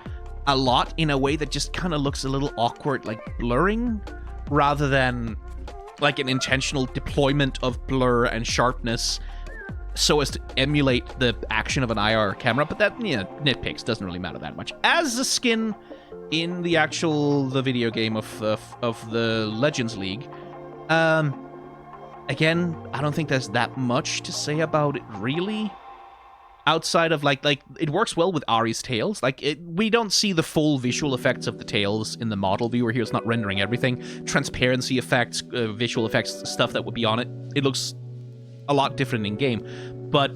a lot in a way that just kind of looks a little awkward, like blurring, rather than like an intentional deployment of blur and sharpness so as to emulate the action of an IR camera, but that, nitpicks, doesn't really matter that much. As a skin in the video game of the Legends League, again, I don't think there's that much to say about it, really. Outside of, like it works well with Ahri's tails. We don't see the full visual effects of the tails in the model viewer here. It's not rendering everything. Transparency effects, visual effects, stuff that would be on it. It looks a lot different in-game. But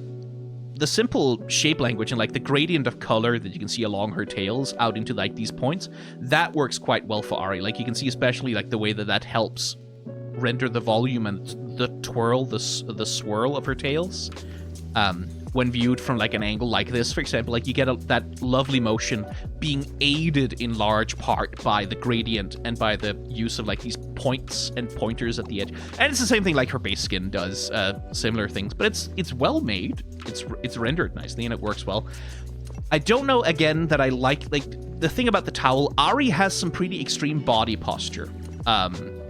the simple shape language and, like, the gradient of color that you can see along her tails out into, like, these points, that works quite well for Ahri. Like, you can see especially, like, the way that helps render the volume and the twirl, the swirl of her tails. When viewed from, like, an angle like this, for example, like, you get that lovely motion being aided in large part by the gradient and by the use of, like, these points and pointers at the edge. And it's the same thing like her base skin does, similar things, but it's well made. It's rendered nicely and it works well. I don't know, again, that I like the thing about the towel. Ahri has some pretty extreme body posture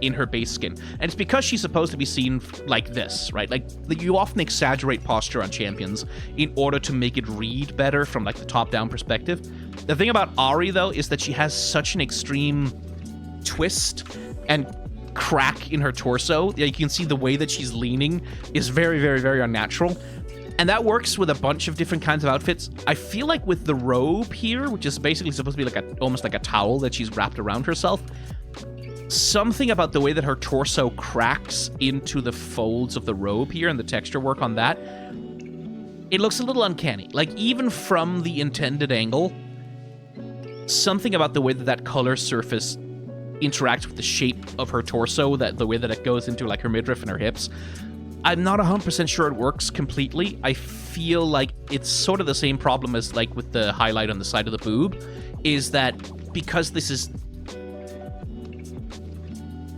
in her base skin, and it's because she's supposed to be seen like this, right? Like, you often exaggerate posture on champions in order to make it read better from, like, the top-down perspective. The thing about Ahri, though, is that she has such an extreme twist and crack in her torso. You can see the way that she's leaning is very, very, very unnatural. And that works with a bunch of different kinds of outfits. I feel like with the robe here, which is basically supposed to be almost like a towel that she's wrapped around herself, something about the way that her torso cracks into the folds of the robe here and the texture work on that, it looks a little uncanny. Like, even from the intended angle, something about the way that color surface interacts with the shape of her torso, the way that it goes into, like, her midriff and her hips, I'm not 100% sure it works completely. I feel like it's sort of the same problem as, like, with the highlight on the side of the boob, is that because this is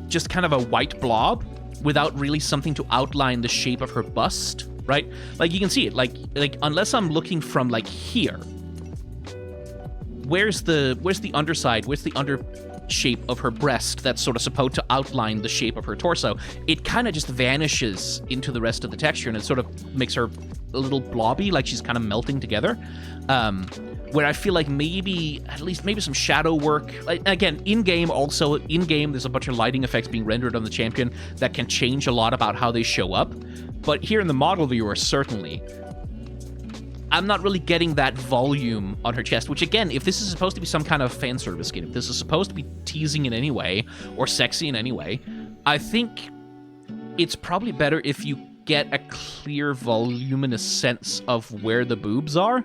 just kind of a white blob without really something to outline the shape of her bust, right? Like, you can see it, like unless I'm looking from, like, here, where's the underside, where's the under shape of her breast that's sort of supposed to outline the shape of her torso? It kind of just vanishes into the rest of the texture, and it sort of makes her a little blobby, like she's kind of melting together. Where I feel like maybe some shadow work. Again, in-game there's a bunch of lighting effects being rendered on the champion that can change a lot about how they show up. But here in the model viewer, certainly, I'm not really getting that volume on her chest, which, again, if this is supposed to be some kind of fan service skin, if this is supposed to be teasing in any way or sexy in any way, I think it's probably better if you get a clear, voluminous sense of where the boobs are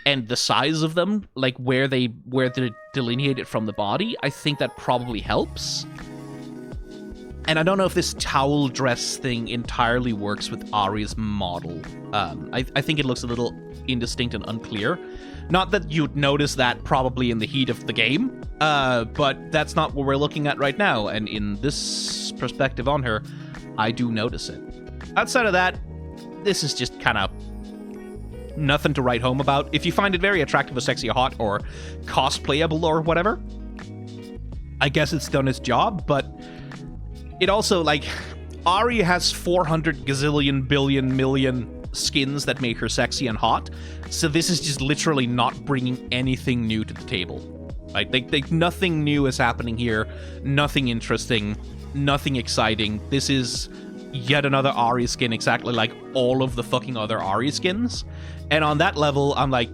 and the size of them, like where they're delineated from the body. I think that probably helps. And I don't know if this towel dress thing entirely works with Ahri's model. I think it looks a little indistinct and unclear. Not that you'd notice that probably in the heat of the game, but that's not what we're looking at right now. And in this perspective on her, I do notice it. Outside of that, this is just kind of nothing to write home about. If you find it very attractive or sexy or hot or cosplayable or whatever, I guess it's done its job, but it also, like, Ahri has 400 gazillion billion million skins that make her sexy and hot, so this is just literally not bringing anything new to the table. Right? Like nothing new is happening here, nothing interesting, nothing exciting. This is yet another Ahri skin exactly like all of the fucking other Ahri skins. And on that level, I'm like,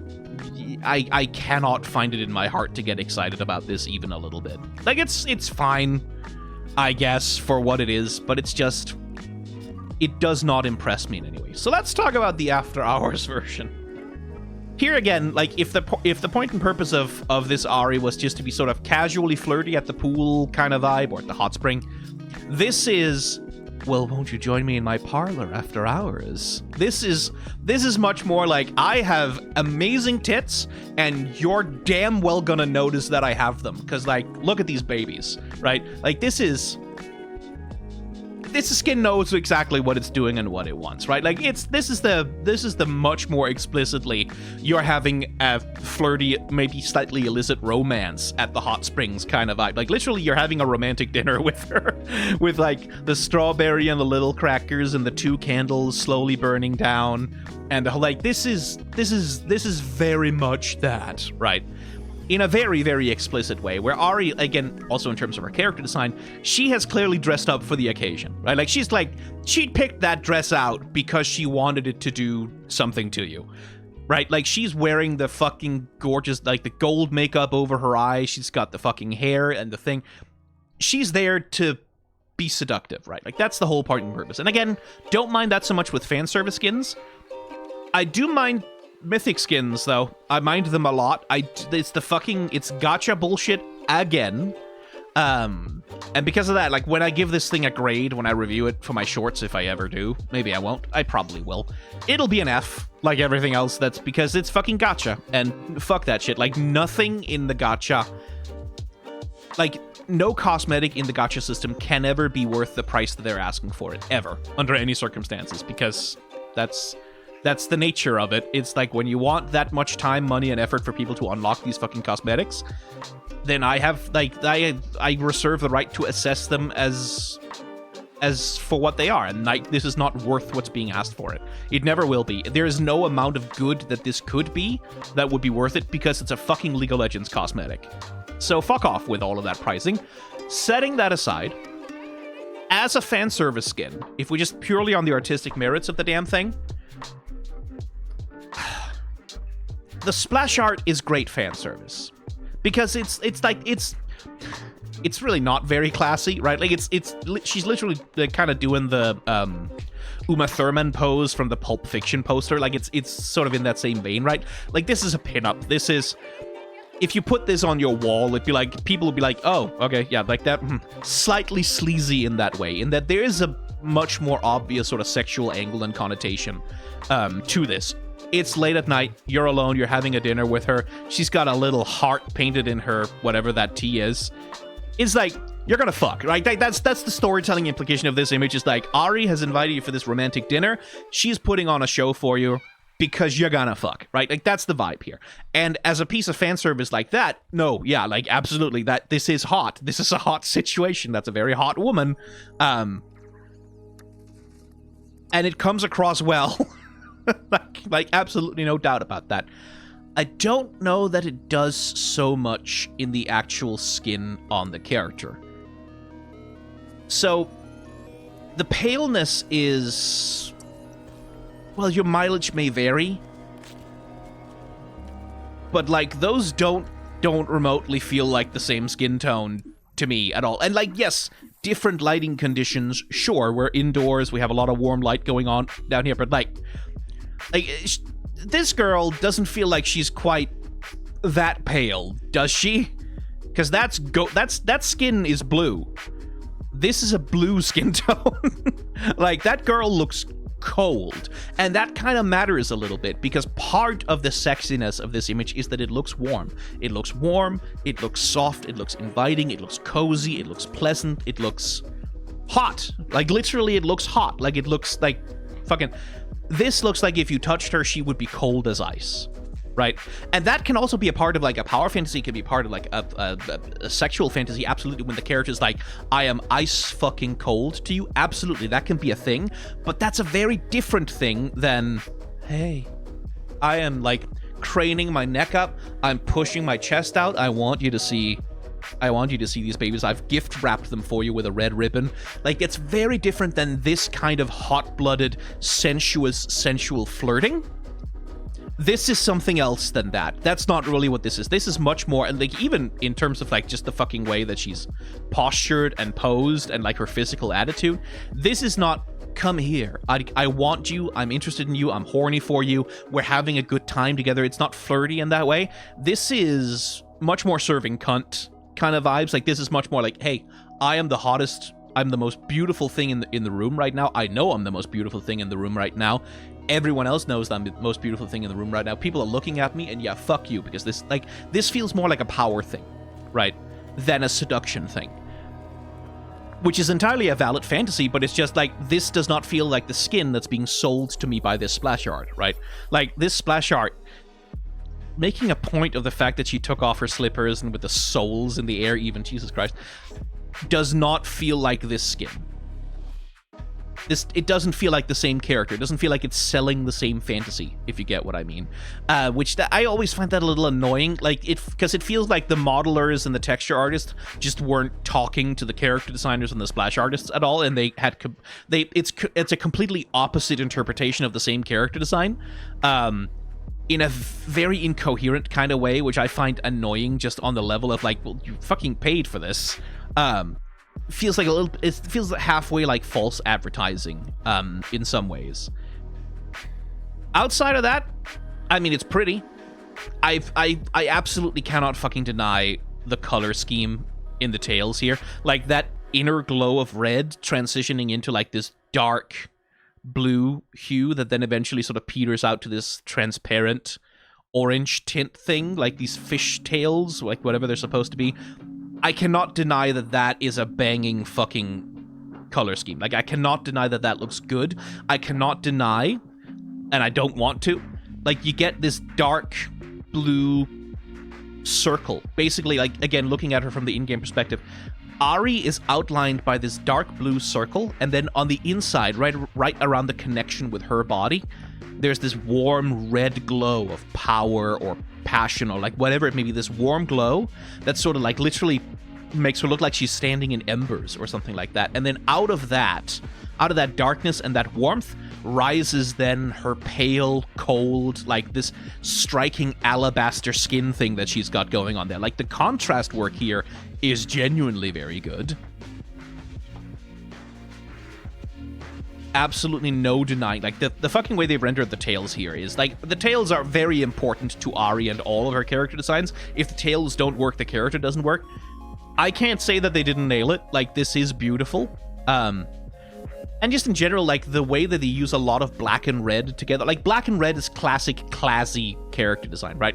I cannot find it in my heart to get excited about this even a little bit. Like, it's fine, I guess, for what it is, but it's just, it does not impress me in any way. So let's talk about the After Hours version. Here again, like, if the point and purpose of this Ahri was just to be sort of casually flirty at the pool kind of vibe, or at the hot spring, this is, well, won't you join me in my parlor after hours? This is much more like, I have amazing tits, and you're damn well gonna notice that I have them, because, like, look at these babies, right? Like, this is this skin knows exactly what it's doing and what it wants, right? Like this is the much more explicitly you're having a flirty, maybe slightly illicit romance at the hot springs kind of vibe. Like literally you're having a romantic dinner with her, with like the strawberry and the little crackers and the 2 candles slowly burning down, and like this is very much that, right? In a very, very explicit way, where Ahri, again, also in terms of her character design, she has clearly dressed up for the occasion, right? Like, she picked that dress out because she wanted it to do something to you, right? Like, she's wearing the fucking gorgeous, like, the gold makeup over her eyes, she's got the fucking hair and the thing. She's there to be seductive, right? Like, that's the whole point and purpose. And again, don't mind that so much with fan service skins. I do mind mythic skins, though. I mind them a lot. It's gacha bullshit again. And because of that, like, when I give this thing a grade, when I review it for my shorts, if I ever do, maybe I won't, I probably will, it'll be an F, like everything else. That's because it's fucking gacha, and fuck that shit. Like, nothing in the gacha, like, no cosmetic in the gacha system can ever be worth the price that they're asking for it, ever, under any circumstances, because that's the nature of it. It's like, when you want that much time, money, and effort for people to unlock these fucking cosmetics, then I have, like, I reserve the right to assess them as for what they are, and like, this is not worth what's being asked for it. It never will be. There is no amount of good that this could be that would be worth it, because it's a fucking League of Legends cosmetic. So fuck off with all of that pricing. Setting that aside, as a fan service skin, if we just purely on the artistic merits of the damn thing, the splash art is great fan service, because it's really not very classy, right? Like, she's literally kind of doing the Uma Thurman pose from the Pulp Fiction poster. Like, it's sort of in that same vein, right? Like, this is a pinup. This is, if you put this on your wall, it'd be like, people would be like, oh, okay, yeah, like that. Slightly sleazy in that way, in that there is a much more obvious sort of sexual angle and connotation to this. It's late at night, you're alone, you're having a dinner with her, she's got a little heart painted in her, whatever that T is. It's like, you're gonna fuck, right? That's the storytelling implication of this image, is like, Ahri has invited you for this romantic dinner, she's putting on a show for you, because you're gonna fuck, right? Like, that's the vibe here. And as a piece of fan service like that, no, yeah, like, absolutely, that this is hot. This is a hot situation, that's a very hot woman. And it comes across well. like absolutely no doubt about that. I don't know that it does so much in the actual skin on the character. So the paleness is, well, your mileage may vary, but like, those don't remotely feel like the same skin tone to me at all. And like, yes, different lighting conditions, sure, we're indoors, we have a lot of warm light going on down here, but like this girl doesn't feel like she's quite that pale, does she? Because that skin is blue. This is a blue skin tone. Like, that girl looks cold, and that kind of matters a little bit, because part of the sexiness of this image is that it looks warm. It looks warm, it looks soft, it looks inviting, it looks cozy, it looks pleasant, it looks hot. Like, literally, it looks hot. Like, it looks like fucking... This looks like if you touched her, she would be cold as ice, right? And that can also be a part of, like, a power fantasy, can be part of, like, a sexual fantasy, absolutely, when the character's like, I am ice fucking cold to you, absolutely, that can be a thing, but that's a very different thing than, hey, I am, like, craning my neck up, I'm pushing my chest out, I want you to see these babies. I've gift wrapped them for you with a red ribbon. Like, it's very different than this kind of hot-blooded, sensual flirting. This is something else than that. That's not really what this is. This is much more, and like, even in terms of like just the fucking way that she's postured and posed and like her physical attitude, this is not, come here, I want you, I'm interested in you, I'm horny for you, we're having a good time together. It's not flirty in that way. This is much more serving cunt kind of vibes. Like, this is much more like, hey, I am the hottest, I'm the most beautiful thing in the room right now. I know I'm the most beautiful thing in the room right now. Everyone else knows that I'm the most beautiful thing in the room right now. People are looking at me, and yeah, fuck you, because this feels more like a power thing, right, than a seduction thing. which is entirely a valid fantasy, but it's just like, this does not feel like the skin that's being sold to me by this splash art, right? Like, this splash art, making a point of the fact that she took off her slippers and with the soles in the air even, Jesus Christ, does not feel like this skin. It doesn't feel like the same character. It doesn't feel like it's selling the same fantasy, if you get what I mean. I always find that a little annoying, like because it feels like the modelers and the texture artists just weren't talking to the character designers and the splash artists at all, and they had it's a completely opposite interpretation of the same character design, in a very incoherent kind of way, which I find annoying just on the level of like, well, you fucking paid for this. Feels like it feels halfway like false advertising in some ways. Outside of that, I mean, it's pretty. I absolutely cannot fucking deny the color scheme in the tails here. Like that inner glow of red transitioning into like this dark blue hue that then eventually sort of peters out to this transparent orange tint thing, like these fish tails, like whatever they're supposed to be. I cannot deny that that is a banging fucking color scheme. Like, I cannot deny that that looks good. I cannot deny, and I don't want to, like, you get this dark blue circle. Basically, like, again, looking at her from the in-game perspective, Ahri is outlined by this dark blue circle, and then on the inside, right around the connection with her body, there's this warm red glow of power or passion or like whatever it may be, this warm glow that sort of like literally makes her look like she's standing in embers or something like that. And then out of that darkness and that warmth rises then her pale, cold, like this striking alabaster skin thing that she's got going on there. Like the contrast work here is genuinely very good. Absolutely no denying, like, the fucking way they've rendered the tails here is, like, the tails are very important to Ahri and all of her character designs. If the tails don't work, the character doesn't work. I can't say that they didn't nail it. Like, this is beautiful. And just in general, like, the way that they use a lot of black and red together. Like, black and red is classic, classy character design, right?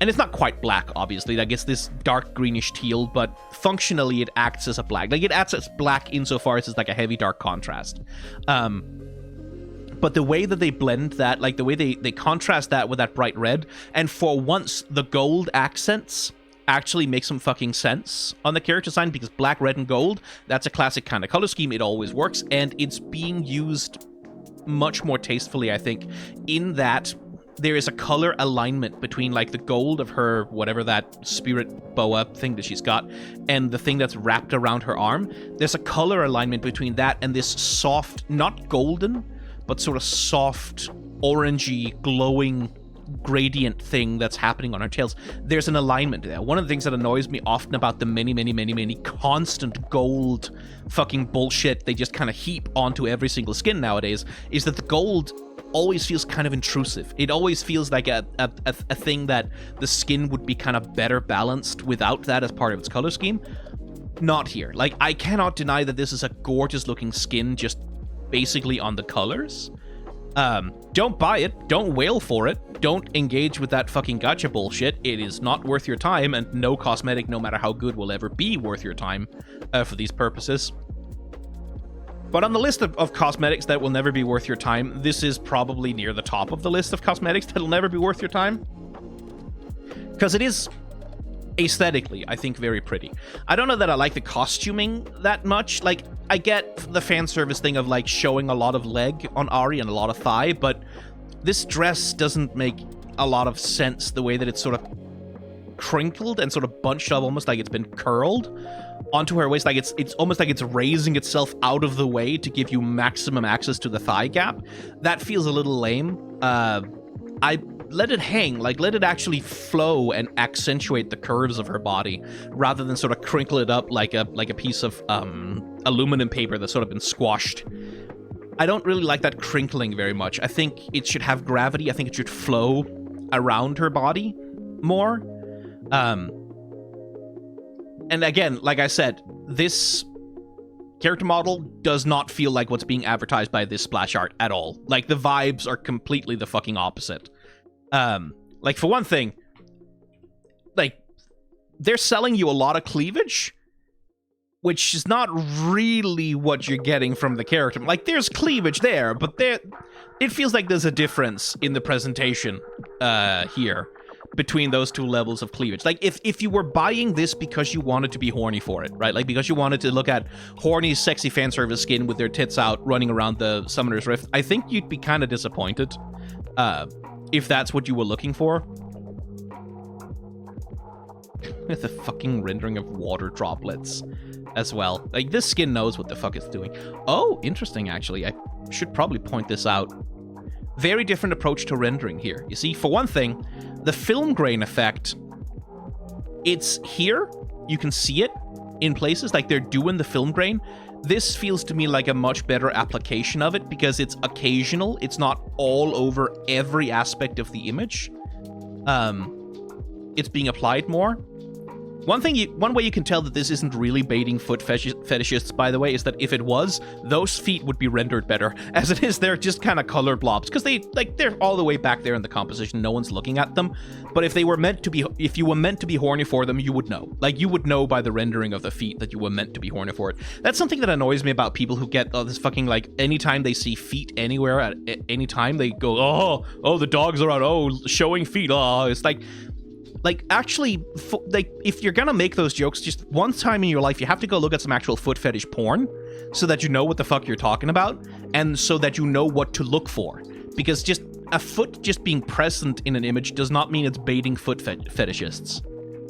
And it's not quite black, obviously. Like, it's this dark greenish teal, but functionally it acts as a black. Like, it acts as black insofar as it's like a heavy dark contrast. But the way that they blend that, like the way they contrast that with that bright red, and for once, the gold accents actually make some fucking sense on the character design, because black, red, and gold, that's a classic kind of color scheme. It always works, and it's being used much more tastefully, I think, in that there is a color alignment between, like, the gold of her, whatever that spirit boa thing that she's got, and the thing that's wrapped around her arm. There's a color alignment between that and this soft, not golden, but sort of soft, orangey, glowing gradient thing that's happening on her tails. There's an alignment there. One of the things that annoys me often about the many constant gold fucking bullshit they just kind of heap onto every single skin nowadays is that the gold always feels kind of intrusive. It always feels like a thing that the skin would be kind of better balanced without that as part of its color scheme. Not here. Like, I cannot deny that this is a gorgeous looking skin just basically on the colors. Don't buy it. Don't wail for it. Don't engage with that fucking gacha bullshit. It is not worth your time, and no cosmetic, no matter how good, will ever be worth your time for these purposes. But on the list of cosmetics that will never be worth your time, this is probably near the top of the list of cosmetics that'll never be worth your time. Because it is aesthetically, I think, very pretty. I don't know that I like the costuming that much. Like, I get the fan service thing of, like, showing a lot of leg on Ahri and a lot of thigh, but this dress doesn't make a lot of sense the way that it's sort of crinkled and sort of bunched up, almost like it's been curled onto her waist. Like, it's almost like it's raising itself out of the way to give you maximum access to the thigh gap. That feels a little lame. I let it hang, like, let it actually flow and accentuate the curves of her body rather than sort of crinkle it up like a piece of aluminum paper that's sort of been squashed. I don't really like that crinkling very much. I think it should have gravity. I think it should flow around her body more. And again, like I said, this character model does not feel like what's being advertised by this splash art at all. Like, the vibes are completely the fucking opposite. Like, for one thing, like, they're selling you a lot of cleavage, which is not really what you're getting from the character. Like, there's cleavage there, but it feels like there's a difference in the presentation here between those two levels of cleavage. Like, if you were buying this because you wanted to be horny for it, right? Like, because you wanted to look at horny, sexy fan service skin with their tits out running around the Summoner's Rift, I think you'd be kind of disappointed if that's what you were looking for. With the fucking rendering of water droplets as well. Like, this skin knows what the fuck it's doing. Oh, interesting, actually. I should probably point this out. Very different approach to rendering here. You see, for one thing, the film grain effect, it's here. You can see it in places, like they're doing the film grain. This feels to me like a much better application of it because it's occasional. It's not all over every aspect of the image. It's being applied more. One way you can tell that this isn't really baiting foot fetishists, by the way, is that if it was, those feet would be rendered better. As it is, they're just kind of color blobs because they're all the way back there in the composition. No one's looking at them. But if you were meant to be horny for them, you would know. Like, you would know by the rendering of the feet that you were meant to be horny for it. That's something that annoys me about people who get this fucking, like, anytime they see feet anywhere at any time, they go, oh, the dogs are out. Oh, showing feet. Oh, it's like, actually, like, if you're gonna make those jokes, just one time in your life, you have to go look at some actual foot fetish porn so that you know what the fuck you're talking about and so that you know what to look for. Because just a foot just being present in an image does not mean it's baiting foot fetishists.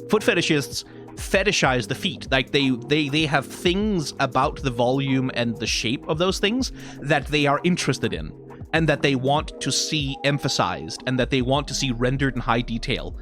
Foot fetishists fetishize the feet. Like, they have things about the volume and the shape of those things that they are interested in and that they want to see emphasized and that they want to see rendered in high detail.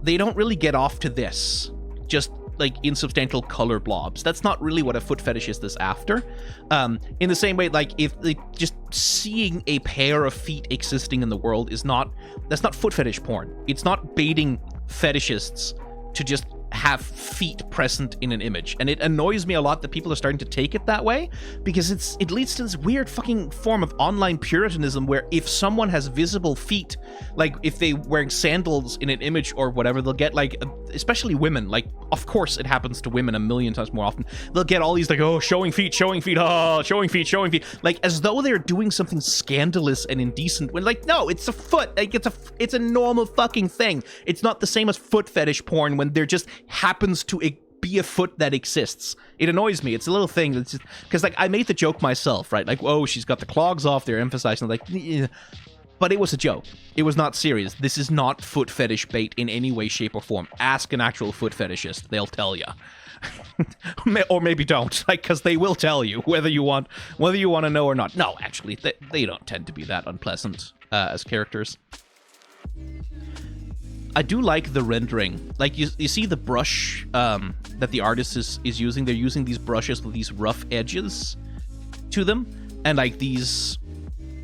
They don't really get off to this, just like insubstantial color blobs. That's not really what a foot fetishist is after. In the same way, like, if just seeing a pair of feet existing in the world that's not foot fetish porn. It's not baiting fetishists to just have feet present in an image. And it annoys me a lot that people are starting to take it that way, because it leads to this weird fucking form of online puritanism where if someone has visible feet, like if they wearing sandals in an image or whatever, they'll get, like, especially women, like, of course it happens to women a million times more often, they'll get all these, like, oh, showing feet, oh, showing feet, like, as though they're doing something scandalous and indecent, when, like, no, it's a foot, like, it's a normal fucking thing. It's not the same as foot fetish porn when they're just happens to be a foot that exists. It annoys me. It's a little thing that's just because, like, I made the joke myself, right? Like, oh, she's got the clogs off. They're emphasizing, like, eh. But it was a joke. It was not serious. This is not foot fetish bait in any way, shape, or form. Ask an actual foot fetishist; they'll tell you, or maybe don't, like, because they will tell you whether you want to know or not. No, actually, they don't tend to be that unpleasant as characters. I do like the rendering. Like, you see the brush that the artist is using. They're using these brushes with these rough edges to them, and like these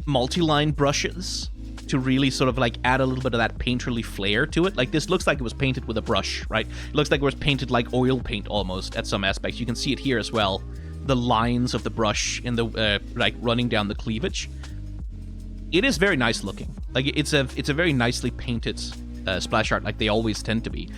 multi-line brushes to really sort of like add a little bit of that painterly flair to it. Like, this looks like it was painted with a brush, right? It looks like it was painted like oil paint almost at some aspects. You can see it here as well. The lines of the brush in the like running down the cleavage. It is very nice looking. Like, it's a very nicely painted splash art, like they always tend to be.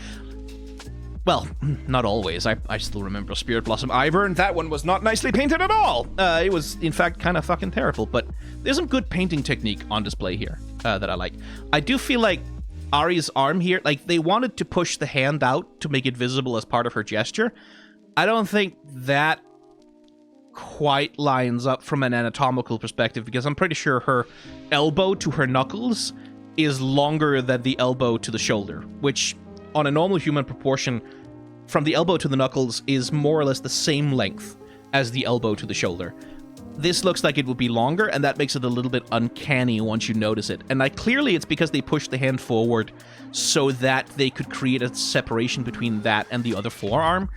Well, not always. I still remember Spirit Blossom Ivor, and that one was not nicely painted at all. It was, in fact, kind of fucking terrible, but there's some good painting technique on display here that I like. I do feel like Ahri's arm here, like, they wanted to push the hand out to make it visible as part of her gesture. I don't think that quite lines up from an anatomical perspective, because I'm pretty sure her elbow to her knuckles is longer than the elbow to the shoulder, which on a normal human proportion from the elbow to the knuckles is more or less the same length as the elbow to the shoulder. This looks like it would be longer, and that makes it a little bit uncanny once you notice it. And like, clearly it's because they pushed the hand forward so that they could create a separation between that and the other forearm.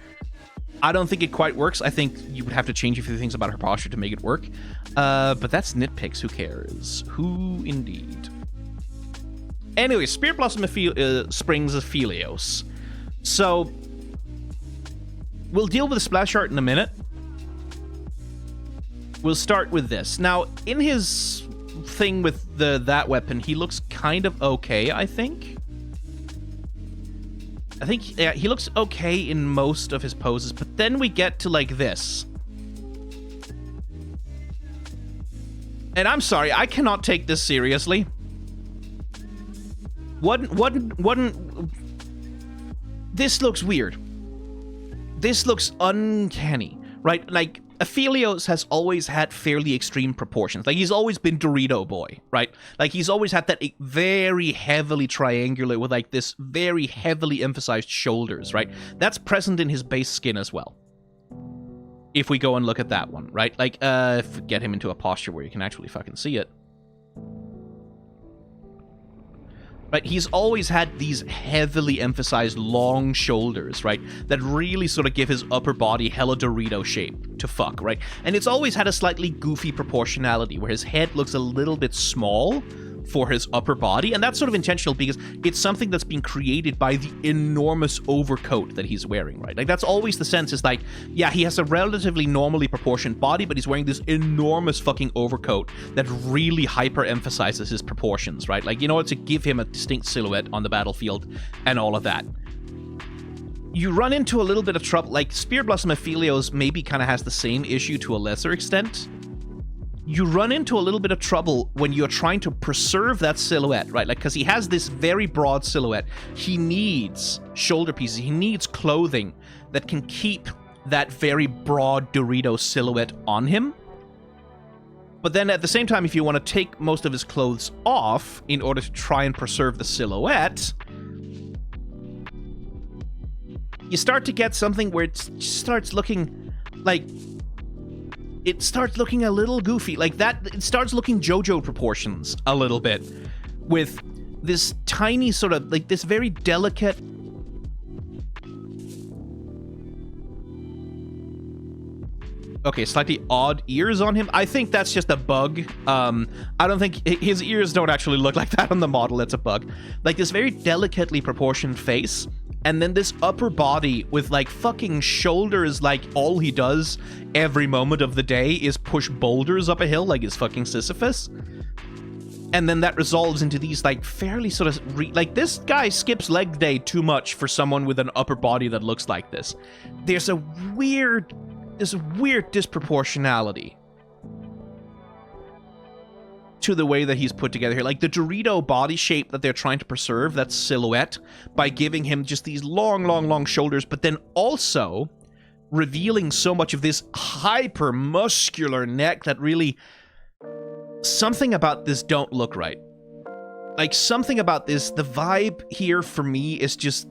I don't think it quite works. I think you would have to change a few things about her posture to make it work. But that's nitpicks. Who cares? Who indeed? Anyway, Spirit Blossom Springs Aphelios. So, we'll deal with the splash art in a minute. We'll start with this. Now, in his thing with that weapon, he looks kind of okay, I think. I think he looks okay in most of his poses, but then we get to like this. And I'm sorry, I cannot take this seriously. This looks weird. This looks uncanny, right? Like, Aphelios has always had fairly extreme proportions. Like, he's always been Dorito Boy, right? Like, he's always had that very heavily triangular with, like, this very heavily emphasized shoulders, right? That's present in his base skin as well. If we go and look at that one, right? Like, if we get him into a posture where you can actually fucking see it. Right, he's always had these heavily emphasized long shoulders, right? That really sort of give his upper body hella Dorito shape to fuck, right? And it's always had a slightly goofy proportionality where his head looks a little bit small for his upper body, and that's sort of intentional because it's something that's been created by the enormous overcoat that he's wearing, right? Like, that's always the sense, is like, yeah, he has a relatively normally proportioned body, but he's wearing this enormous fucking overcoat that really hyper-emphasizes his proportions, right? Like, in order to give him a distinct silhouette on the battlefield and all of that. You run into a little bit of trouble, like, Spirit Blossom Aphelios maybe kind of has the same issue to a lesser extent. You run into a little bit of trouble when you're trying to preserve that silhouette, right? Like, because he has this very broad silhouette. He needs shoulder pieces. He needs clothing that can keep that very broad Dorito silhouette on him. But then at the same time, if you want to take most of his clothes off in order to try and preserve the silhouette, you start to get something where it starts looking like... It starts looking a little goofy, like that. It starts looking JoJo proportions a little bit, with this tiny sort of, like, this very delicate... Okay, slightly odd ears on him. I think that's just a bug. I don't think... His ears don't actually look like that on the model. It's a bug. Like, this very delicately proportioned face, and then this upper body with, like, fucking shoulders, like, all he does every moment of the day is push boulders up a hill like his fucking Sisyphus. And then that resolves into these, like, fairly sort of... like, this guy skips leg day too much for someone with an upper body that looks like this. There's a weird disproportionality to the way that he's put together here. Like, the Dorito body shape that they're trying to preserve, that silhouette, by giving him just these long shoulders, but then also revealing so much of this hyper muscular neck that really... Something about this don't look right. Like, something about this, the vibe here for me is just...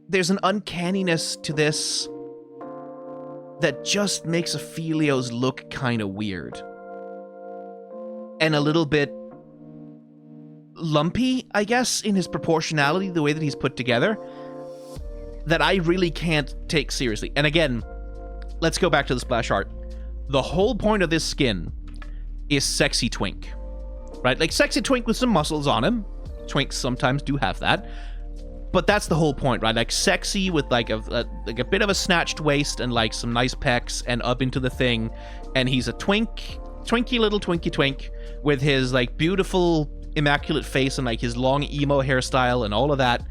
there's an uncanniness to this that just makes Aphelios look kind of weird. And a little bit lumpy, I guess, in his proportionality, the way that he's put together, that I really can't take seriously. And again, let's go back to the splash art. The whole point of this skin is sexy twink, right? Like, sexy twink with some muscles on him. Twinks sometimes do have that. But that's the whole point, right? Like, sexy with, like, a bit of a snatched waist and, like, some nice pecs and up into the thing. And he's a twinky little twinky twink with his, like, beautiful, immaculate face and, like, his long emo hairstyle and all of that.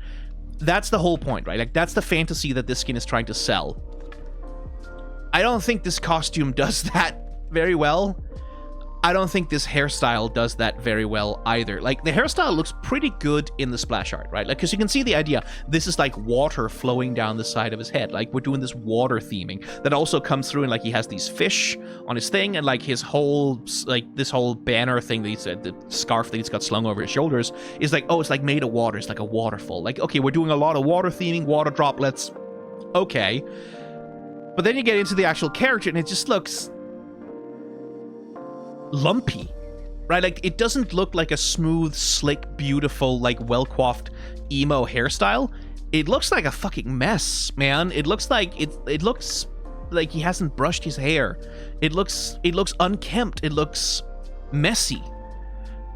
That's the whole point, right? Like, that's the fantasy that this skin is trying to sell. I don't think this costume does that very well. I don't think this hairstyle does that very well either. Like, the hairstyle looks pretty good in the splash art, right? Like, because you can see the idea. This is like water flowing down the side of his head. Like, we're doing this water theming that also comes through, and like he has these fish on his thing, and like his whole, like, this whole banner thing that he said, the scarf that he's got slung over his shoulders is like, oh, it's like made of water. It's like a waterfall. Like, okay, we're doing a lot of water theming, water droplets. Okay. But then you get into the actual character, and it just looks lumpy, right? Like, it doesn't look like a smooth, slick, beautiful, like, well-coiffed emo hairstyle. It looks like a fucking mess, man. It looks like it looks like he hasn't brushed his hair. It looks unkempt. It looks messy.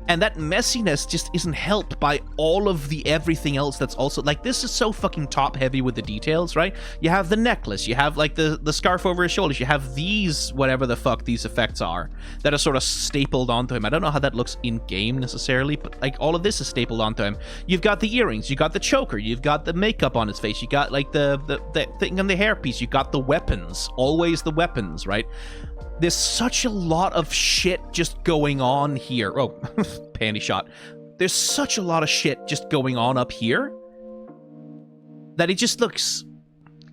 And that messiness just isn't helped by all of the everything else that's also... Like, this is so fucking top-heavy with the details, right? You have the necklace, you have, like, the scarf over his shoulders, you have these, whatever the fuck these effects are, that are sort of stapled onto him. I don't know how that looks in-game, necessarily, but, like, all of this is stapled onto him. You've got the earrings, you got the choker, you've got the makeup on his face, you got, like, the thing on the hairpiece, you got the weapons. Always the weapons, right? There's such a lot of shit just going on here. Oh, panty shot. There's such a lot of shit just going on up here that it just looks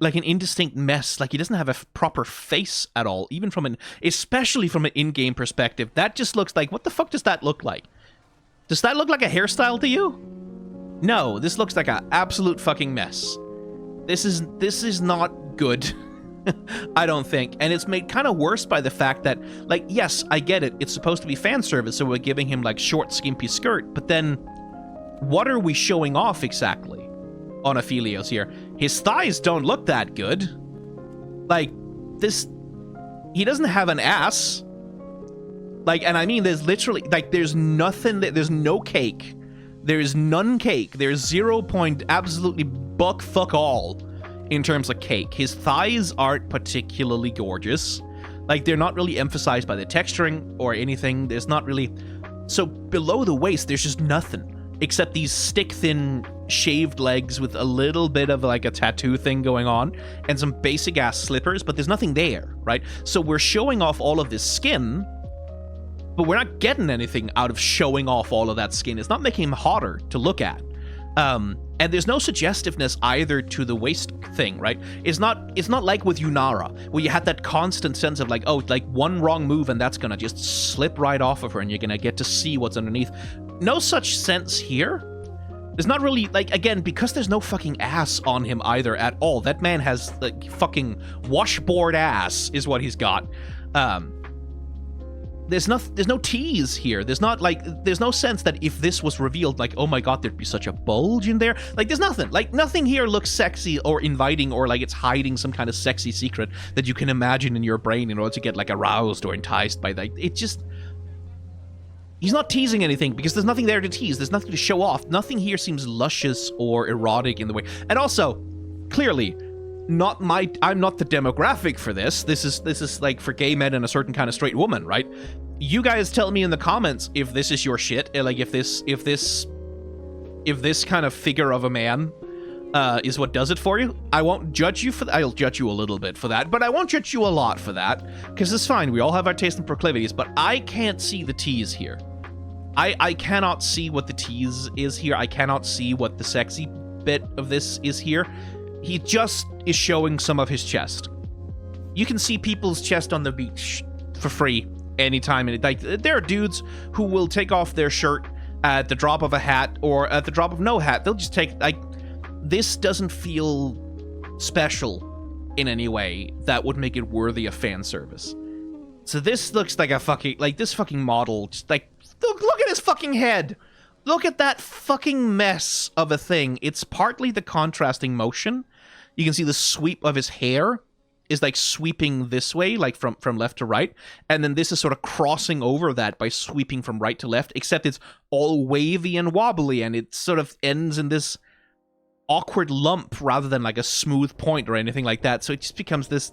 like an indistinct mess. Like he doesn't have a proper face at all, even from especially from an in-game perspective. That just looks like, what the fuck does that look like? Does that look like a hairstyle to you? No, this looks like an absolute fucking mess. This is not good. I don't think. And it's made kind of worse by the fact that, like, yes, I get it. It's supposed to be fan service, so we're giving him, like, short, skimpy skirt. But then, what are we showing off exactly on Aphelios here? His thighs don't look that good. Like, this... He doesn't have an ass. Like, and I mean, there's literally... Like, there's nothing... There's no cake. There's none cake. There's 0 point absolutely buck fuck all in terms of cake. His thighs aren't particularly gorgeous. Like, they're not really emphasized by the texturing or anything. There's not really... So, below the waist, there's just nothing. Except these stick-thin, shaved legs with a little bit of, like, a tattoo thing going on. And some basic-ass slippers, but there's nothing there, right? So we're showing off all of this skin, but we're not getting anything out of showing off all of that skin. It's not making him hotter to look at. And there's no suggestiveness either to the waist thing, right? It's not like with Yunara, where you had that constant sense of like, oh, like one wrong move and that's gonna just slip right off of her and you're gonna get to see what's underneath. No such sense here. There's not really, like, again, because there's no fucking ass on him either at all. That man has, like, fucking washboard ass is what he's got. There's no tease here. There's no sense that if this was revealed, like, oh my god, there'd be such a bulge in there. Like, there's nothing. Like, nothing here looks sexy or inviting or like it's hiding some kind of sexy secret that you can imagine in your brain in order to get, like, aroused or enticed by that. It just... He's not teasing anything because there's nothing there to tease. There's nothing to show off. Nothing here seems luscious or erotic in the way. And also, clearly... I'm not the demographic for this. This is like for gay men and a certain kind of straight woman, right? You guys tell me in the comments if this is your shit, like if this kind of figure of a man is what does it for you. I won't judge you for that. I'll judge you a little bit for that, but I won't judge you a lot for that because it's fine. We all have our taste and proclivities, but I can't see the tease here. I cannot see what the tease is here. I cannot see what the sexy bit of this is here. He just is showing some of his chest. You can see people's chest on the beach for free anytime. Like, there are dudes who will take off their shirt at the drop of a hat or at the drop of no hat. They'll just take, like, this doesn't feel special in any way that would make it worthy of fan service. So this looks like a fucking, like, this fucking model, just like, look at his fucking head. Look at that fucking mess of a thing. It's partly the contrasting motion. You can see the sweep of his hair is like sweeping this way, like from left to right. And then this is sort of crossing over that by sweeping from right to left, except it's all wavy and wobbly and it sort of ends in this awkward lump rather than like a smooth point or anything like that. So it just becomes this...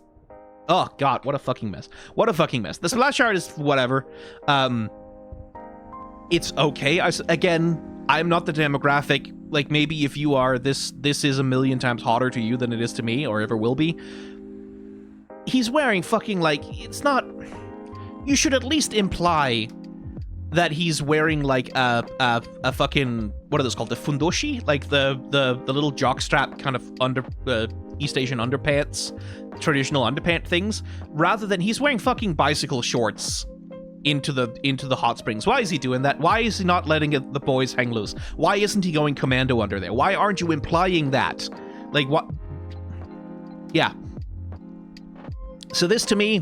Oh, God, what a fucking mess. What a fucking mess. The splash art is whatever. It's okay. Again, I'm not the demographic. Like, maybe if you are, this is a million times hotter to you than it is to me, or ever will be. He's wearing fucking, like, it's not... You should at least imply that he's wearing, like, a fucking... What are those called? The fundoshi? Like, the little jockstrap kind of East Asian underpants, traditional underpant things, rather than he's wearing fucking bicycle shorts into the hot springs. Why is he doing that? Why is he not letting the boys hang loose? Why isn't he going commando under there? Why aren't you implying that? Like, what? Yeah. So this, to me,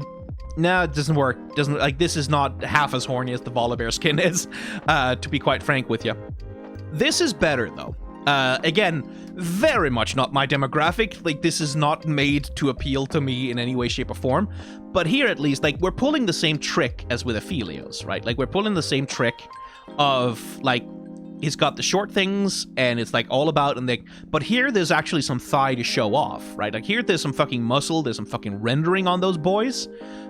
no, it doesn't work. Doesn't, like, this is not half as horny as the Volibar skin is, to be quite frank with you. This is better, though. Again, very much not my demographic. Like, this is not made to appeal to me in any way, shape, or form. But here, at least, like, we're pulling the same trick as with Aphelios, right? Like, we're pulling the same trick of like he's got the short things and it's like all about and like, but here there's actually some thigh to show off, right? Like here there's some fucking muscle, there's some fucking rendering on those boys.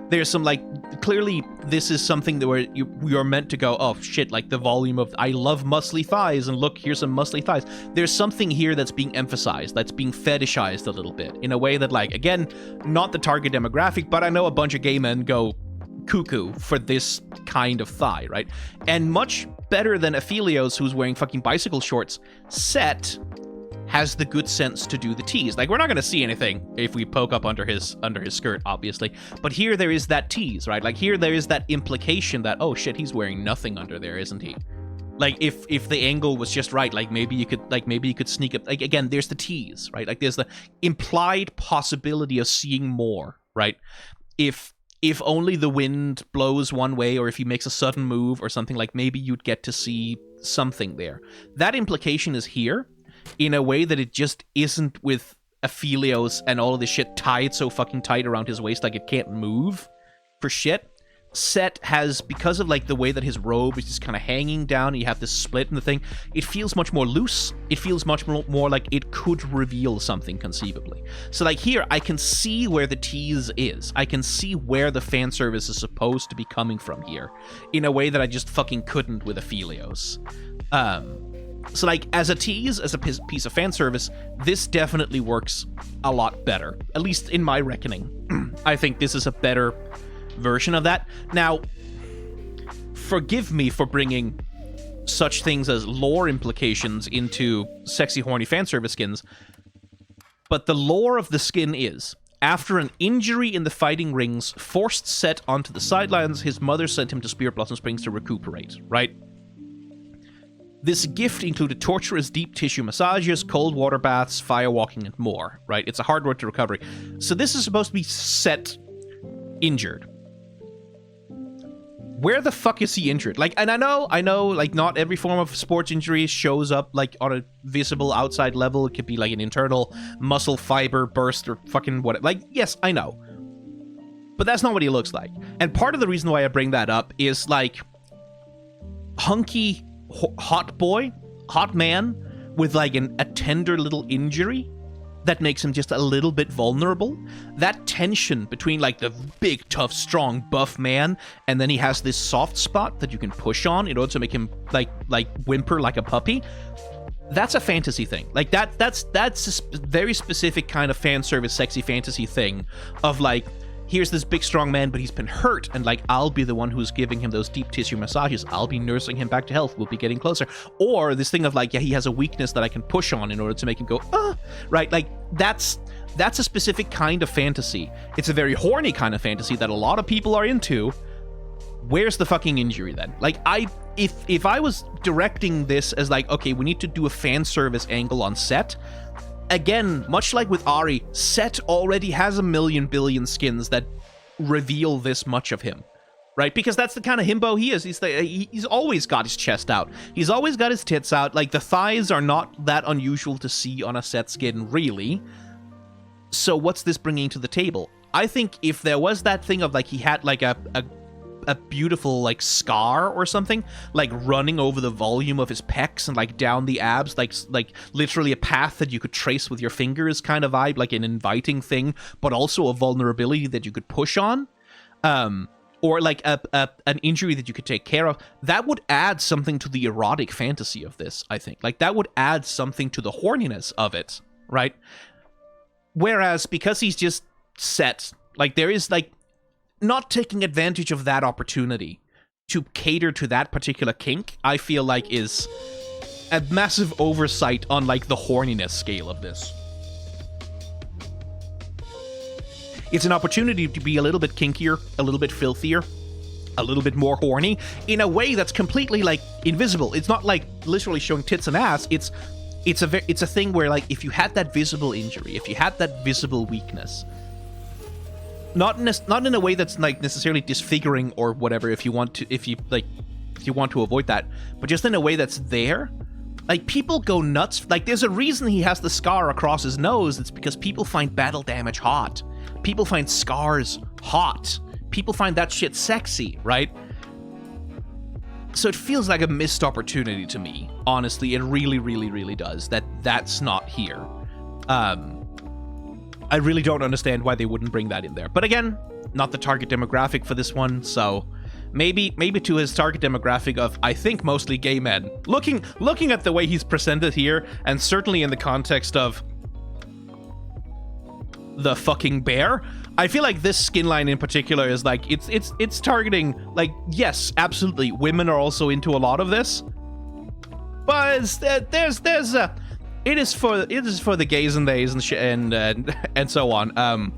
There's some like, clearly this is something that where you're meant to go, oh shit, like the volume of, I love muscly thighs and look, here's some muscly thighs. There's something here that's being emphasized, that's being fetishized a little bit in a way that like, again, not the target demographic, but I know a bunch of gay men go cuckoo for this kind of thigh, right? And much better than Aphelios, who's wearing fucking bicycle shorts, Set has the good sense to do the tease. Like, we're not going to see anything if we poke up under his skirt, obviously. But here there is that tease, right? Like, here there is that implication that, oh shit, he's wearing nothing under there, isn't he? Like, if the angle was just right, like maybe you could sneak up. Like, again, there's the tease, right? Like, there's the implied possibility of seeing more, right? If only the wind blows one way, or if he makes a sudden move or something, like maybe you'd get to see something there. That implication is here in a way that it just isn't with Aphelios and all of this shit tied so fucking tight around his waist like it can't move for shit. Set has, because of like the way that his robe is just kind of hanging down and you have this split in the thing, it feels much more loose. It feels much more like it could reveal something conceivably. So like here, I can see where the tease is. I can see where the fan service is supposed to be coming from here in a way that I just fucking couldn't with Aphelios. So like as a tease, as a piece of fan service, this definitely works a lot better, at least in my reckoning. I think this is a better version of that. Now, forgive me for bringing such things as lore implications into sexy horny fan service skins, but the lore of the skin is, after an injury in the fighting rings forced Set onto the sidelines, his mother sent him to Spirit Blossom Springs to recuperate, right? This gift included torturous deep tissue massages, cold water baths, fire walking, and more, right? It's a hard road to recovery. So this is supposed to be Set injured. Where the fuck is he injured? Like, and I know, like, not every form of sports injury shows up, like, on a visible outside level. It could be, like, an internal muscle fiber burst or fucking what. Like, yes, I know. But that's not what he looks like. And part of the reason why I bring that up is, like, hunky, hot boy, hot man with, like, a tender little injury that makes him just a little bit vulnerable. That tension between like the big, tough, strong, buff man, and then he has this soft spot that you can push on in order to make him like whimper like a puppy. That's a fantasy thing. Like that's a very specific kind of fan service, sexy fantasy thing of like, here's this big strong man, but he's been hurt, and like I'll be the one who's giving him those deep tissue massages. I'll be nursing him back to health. We'll be getting closer. Or this thing of like, yeah, he has a weakness that I can push on in order to make him go, right? Like that's a specific kind of fantasy. It's a very horny kind of fantasy that a lot of people are into. Where's the fucking injury then? Like if I was directing this as like, okay, we need to do a fan service angle on Set. Again, much like with Ahri, Set already has a million billion skins that reveal this much of him, right? Because that's the kind of himbo he is. He's always got his chest out. He's always got his tits out. Like, the thighs are not that unusual to see on a Set skin, really. So what's this bringing to the table? I think if there was that thing of, like, he had, like, a beautiful like scar or something, like running over the volume of his pecs and like down the abs, like literally a path that you could trace with your fingers kind of vibe, like an inviting thing, but also a vulnerability that you could push on, or like an injury that you could take care of. That would add something to the erotic fantasy of this, I think. Like that would add something to the horniness of it, right? Whereas because he's just Set, like there is like not taking advantage of that opportunity to cater to that particular kink, I feel like is a massive oversight on like the horniness scale of this. It's an opportunity to be a little bit kinkier, a little bit filthier, a little bit more horny in a way that's completely like invisible. It's not like literally showing tits and ass. It's a thing where like if you had that visible injury, if you had that visible weakness, not in a way that's like necessarily disfiguring or whatever, if you want to avoid that, but just in a way that's there, like people go nuts. Like there's a reason he has the scar across his nose. It's because people find battle damage hot. People find scars hot. People find that shit sexy, right? So it feels like a missed opportunity to me. Honestly, it really, really, really does. That's not here. I really don't understand why they wouldn't bring that in there. But again, not the target demographic for this one, so maybe to his target demographic of, I think, mostly gay men. Looking at the way he's presented here, and certainly in the context of the fucking bear, I feel like this skin line in particular is like it's targeting, like, yes, absolutely, women are also into a lot of this, but it is for the gays and theys and so on.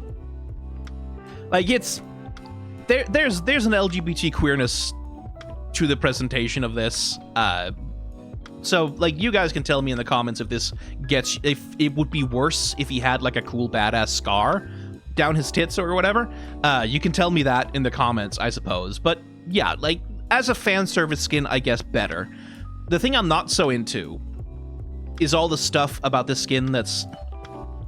Like, there's an LGBT queerness to the presentation of this. So, like, you guys can tell me in the comments if it would be worse if he had, like, a cool badass scar down his tits or whatever. You can tell me that in the comments, I suppose. But, yeah, like, as a fan service skin, I guess better. The thing I'm not so into is all the stuff about this skin that's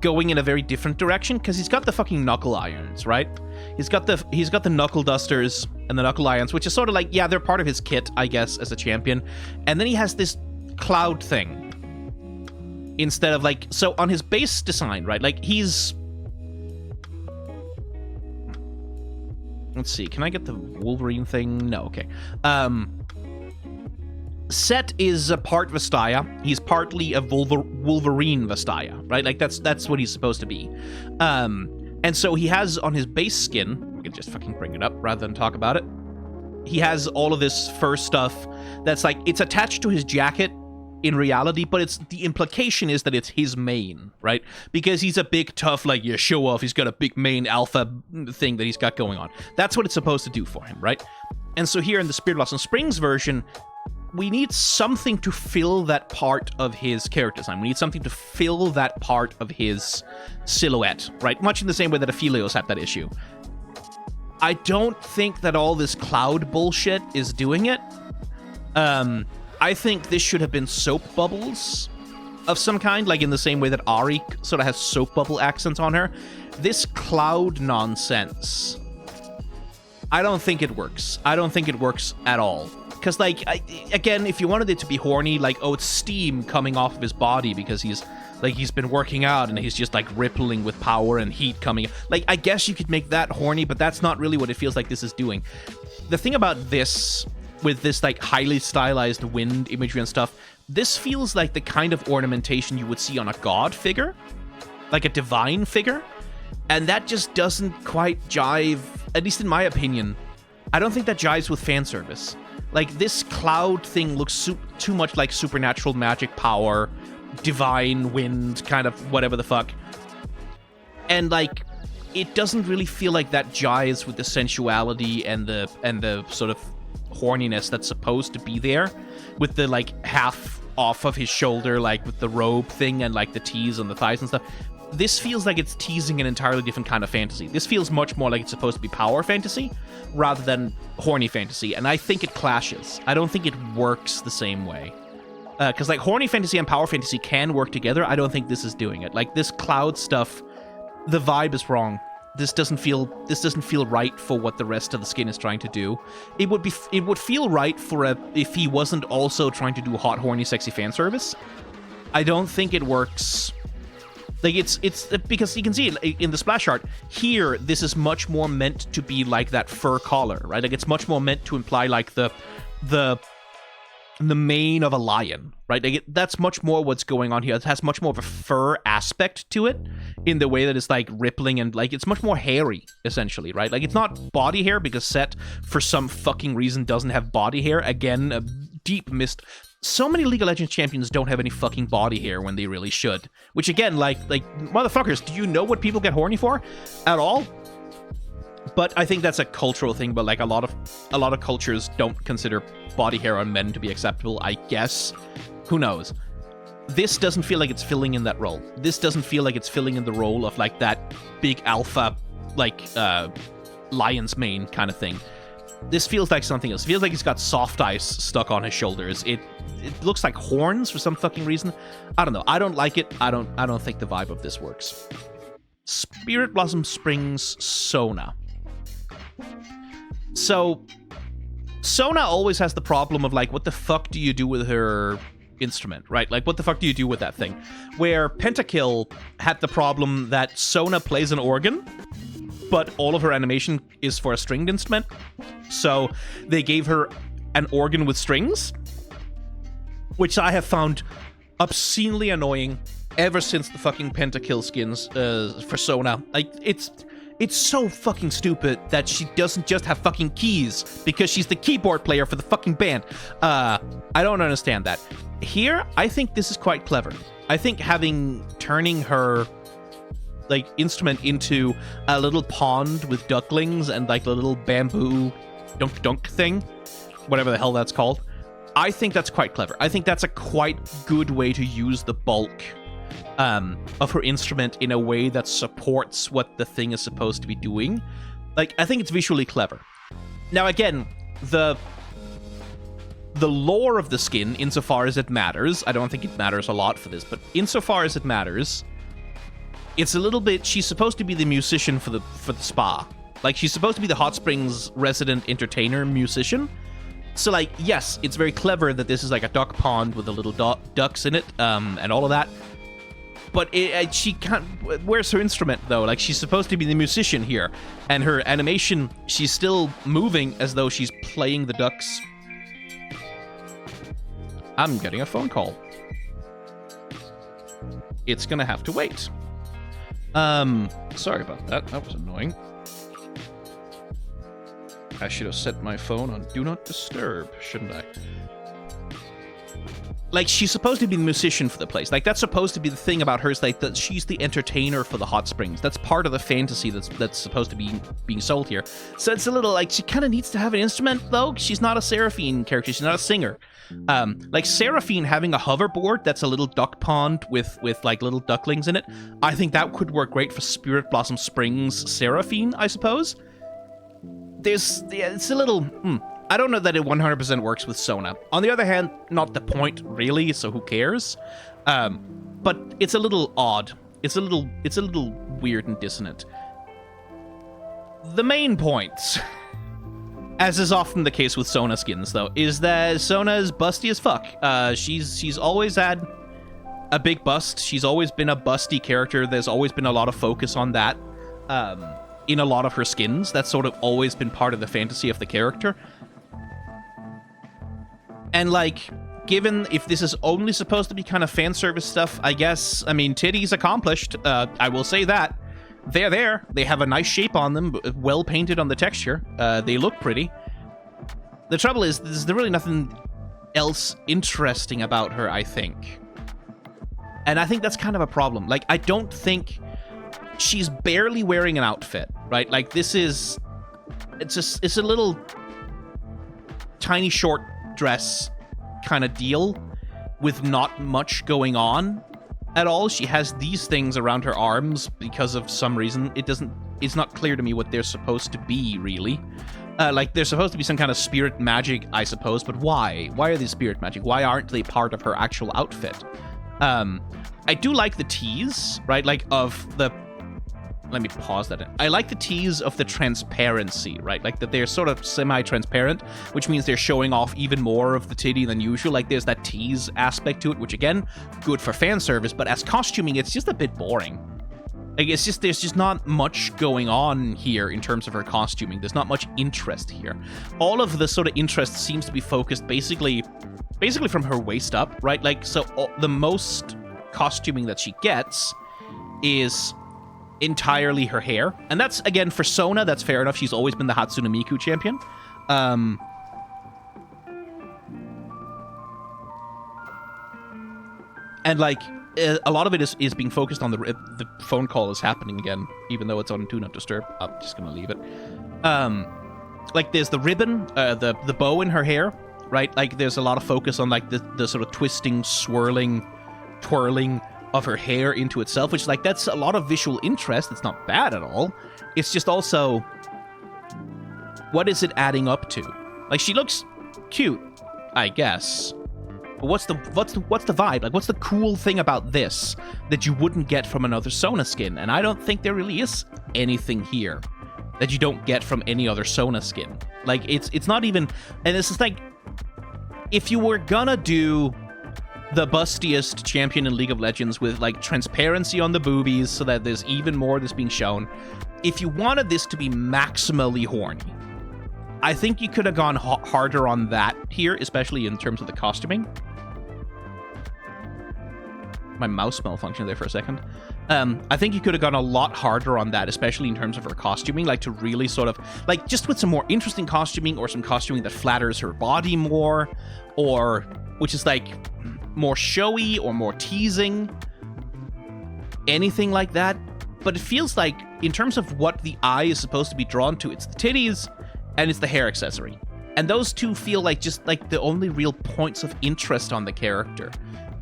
going in a very different direction, because he's got the fucking knuckle irons, right? He's got the knuckle dusters and the knuckle irons, which is sort of like, yeah, they're part of his kit, I guess, as a champion. And then he has this cloud thing instead of, like, so on his base design, right? Like, let's see, can I get the Wolverine thing? No, okay. Set is a part Vastaya. He's partly a Wolverine Vastaya, right? Like, that's what he's supposed to be. And so he has on his base skin, we can just fucking bring it up rather than talk about it. He has all of this fur stuff that's like, it's attached to his jacket in reality, but the implication is that it's his mane, right? Because he's a big, tough, like, yeah, show off. He's got a big mane alpha thing that he's got going on. That's what it's supposed to do for him, right? And so here in the Spirit Blossom Springs version, we need something to fill that part of his character design. We need something to fill that part of his silhouette, right? Much in the same way that Aphelios had that issue. I don't think that all this cloud bullshit is doing it. I think this should have been soap bubbles of some kind, like in the same way that Ahri sort of has soap bubble accents on her. This cloud nonsense, I don't think it works. I don't think it works at all. Because, like, again, if you wanted it to be horny, like, oh, it's steam coming off of his body because he's been working out and he's just, like, rippling with power and heat coming. Like, I guess you could make that horny, but that's not really what it feels like this is doing. The thing about this, with this, like, highly stylized wind imagery and stuff, this feels like the kind of ornamentation you would see on a god figure, like a divine figure, and that just doesn't quite jive, at least in my opinion. I don't think that jives with fan service. Like, this cloud thing looks too much like supernatural magic power, divine wind, kind of whatever the fuck. And, like, it doesn't really feel like that jives with the sensuality and the sort of horniness that's supposed to be there, with the, like, half off of his shoulder, like, with the robe thing and, like, the tees on the thighs and stuff. This feels like it's teasing an entirely different kind of fantasy. This feels much more like it's supposed to be power fantasy rather than horny fantasy, and I think it clashes. I don't think it works the same way. Because, like, horny fantasy and power fantasy can work together. I don't think this is doing it. Like, this cloud stuff, the vibe is wrong. This doesn't feel right for what the rest of the skin is trying to do. It would feel right if he wasn't also trying to do hot, horny, sexy fan service. I don't think it works. Like, it's because you can see it in the splash art here. This is much more meant to be like that fur collar, right? Like, it's much more meant to imply like the mane of a lion, right? Like, that's much more what's going on here. It has much more of a fur aspect to it in the way that it's, like, rippling and, like, it's much more hairy, essentially, right? Like, it's not body hair because Set, for some fucking reason, doesn't have body hair. Again, a deep missed. So many League of Legends champions don't have any fucking body hair when they really should. Which, again, like motherfuckers, do you know what people get horny for at all? But I think that's a cultural thing. But, like, a lot of cultures don't consider body hair on men to be acceptable, I guess. Who knows? This doesn't feel like it's filling in that role. This doesn't feel like it's filling in the role of, like, that big alpha, like, lion's mane kind of thing. This feels like something else. It feels like he's got soft ice stuck on his shoulders. It looks like horns for some fucking reason. I don't know. I don't like it. I don't think the vibe of this works. Spirit Blossom Springs Sona. So Sona always has the problem of, like, what the fuck do you do with her instrument, right? Like, what the fuck do you do with that thing? Where Pentakill had the problem that Sona plays an organ, but all of her animation is for a stringed instrument. So they gave her an organ with strings, which I have found obscenely annoying ever since the fucking Pentakill skins for Sona. Like, it's so fucking stupid that she doesn't just have fucking keys because she's the keyboard player for the fucking band. I don't understand that. Here, I think this is quite clever. I think turning her, like, instrument into a little pond with ducklings and, like, a little bamboo dunk thing, whatever the hell that's called, I think that's quite clever. I think that's a quite good way to use the bulk of her instrument in a way that supports what the thing is supposed to be doing. Like, I think it's visually clever. Now, again, the lore of the skin, insofar as it matters, I don't think it matters a lot for this, but insofar as it matters, it's a little bit, she's supposed to be the musician for the spa. Like, she's supposed to be the Hot Springs resident entertainer musician. So, like, yes, it's very clever that this is like a duck pond with the little ducks in it, and all of that. But she can't... Where's her instrument, though? Like, she's supposed to be the musician here. And her animation, she's still moving as though she's playing the ducks. I'm getting a phone call. It's gonna have to wait. Sorry about that. That was annoying. I should have set my phone on Do Not Disturb, shouldn't I? Like, she's supposed to be the musician for the place. Like, that's supposed to be the thing about her, is like that she's the entertainer for the Hot Springs. That's part of the fantasy that's supposed to be being sold here. So it's a little like she kind of needs to have an instrument, though. She's not a Seraphine character. She's not a singer. Like Seraphine having a hoverboard that's a little duck pond with like little ducklings in it. I think that could work great for Spirit Blossom Springs Seraphine, I suppose. It's a little... I don't know that it 100% works with Sona. On the other hand, not the point, really, so who cares? But it's a little odd. It's a little weird and dissonant. The main point, as is often the case with Sona skins, though, is that Sona is busty as fuck. She's always had a big bust. She's always been a busty character. There's always been a lot of focus on that in a lot of her skins. That's sort of always been part of the fantasy of the character. And, like, given if this is only supposed to be kind of fan service stuff, I guess, I mean, titties accomplished. I will say that. They're there. They have a nice shape on them, well painted on the texture. They look pretty. The trouble is, there's really nothing else interesting about her, I think. And I think that's kind of a problem. Like, I don't think... She's barely wearing an outfit, right? Like, this is... It's a little... tiny short dress kind of deal with not much going on at all. She has these things around her arms because of some reason. It's not clear to me what they're supposed to be, really. Like, they're supposed to be some kind of spirit magic, I suppose, but why? Why are they spirit magic? Why aren't they part of her actual outfit? I do like the tease, right? Like, of the... Let me pause that. I like the tease of the transparency, right? Like that they're sort of semi-transparent, which means they're showing off even more of the titty than usual. Like there's that tease aspect to it, which again, good for fan service, but as costuming, it's just a bit boring. Like there's just not much going on here in terms of her costuming. There's not much interest here. All of the sort of interest seems to be focused basically from her waist up, right? Like, so the most costuming that she gets is entirely her hair, and that's, again, for Sona, that's fair enough. She's always been the Hatsune Miku champion. And, like, a lot of it is being focused on the phone call is happening again, even though it's on Do Not Disturb. I'm just gonna leave it. Like, there's the ribbon, the bow in her hair, right? Like, there's a lot of focus on, like, the sort of twisting, swirling, twirling of her hair into itself, which, like, that's a lot of visual interest. It's not bad at all. It's just also, what is it adding up to? Like, she looks cute, I guess. But what's the vibe? Like, what's the cool thing about this that you wouldn't get from another Sona skin? And I don't think there really is anything here. that you don't get from any other Sona skin. Like, it's not even... And it's just like, if you were gonna do the bustiest champion in League of Legends with, like, transparency on the boobies so that there's even more that's being shown, if you wanted this to be maximally horny, I think you could have gone harder on that here, especially in terms of the costuming. My mouse malfunctioned there for a second. I think you could have gone a lot harder on that, especially in terms of her costuming, like to really sort of, like, just with some more interesting costuming, or some costuming that flatters her body more, or which is like more showy or more teasing, anything like that. But it feels like, in terms of what the eye is supposed to be drawn to, it's the titties and it's the hair accessory. And those two feel like just like the only real points of interest on the character.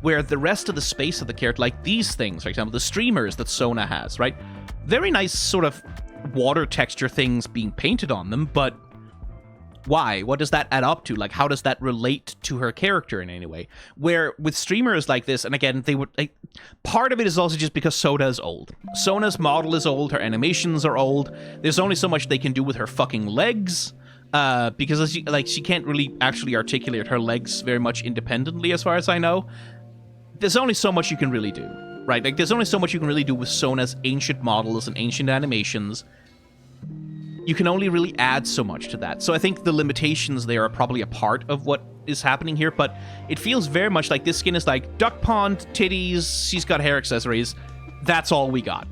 Where the rest of the space of the character, like these things, for example, the streamers that Sona has, right? Very nice sort of water texture things being painted on them, but why? What does that add up to? Like, how does that relate to her character in any way? Where with streamers like this, and again, they would, like, part of it is also just because Sona is old. Sona's model is old, her animations are old, there's only so much they can do with her fucking legs, because she can't really actually articulate her legs very much independently, as far as I know. There's only so much you can really do, right? Like, there's only so much you can really do with Sona's ancient models and ancient animations. You can only really add so much to that. So I think the limitations there are probably a part of what is happening here, but it feels very much like this skin is like duck pond, titties, she's got hair accessories. That's all we got.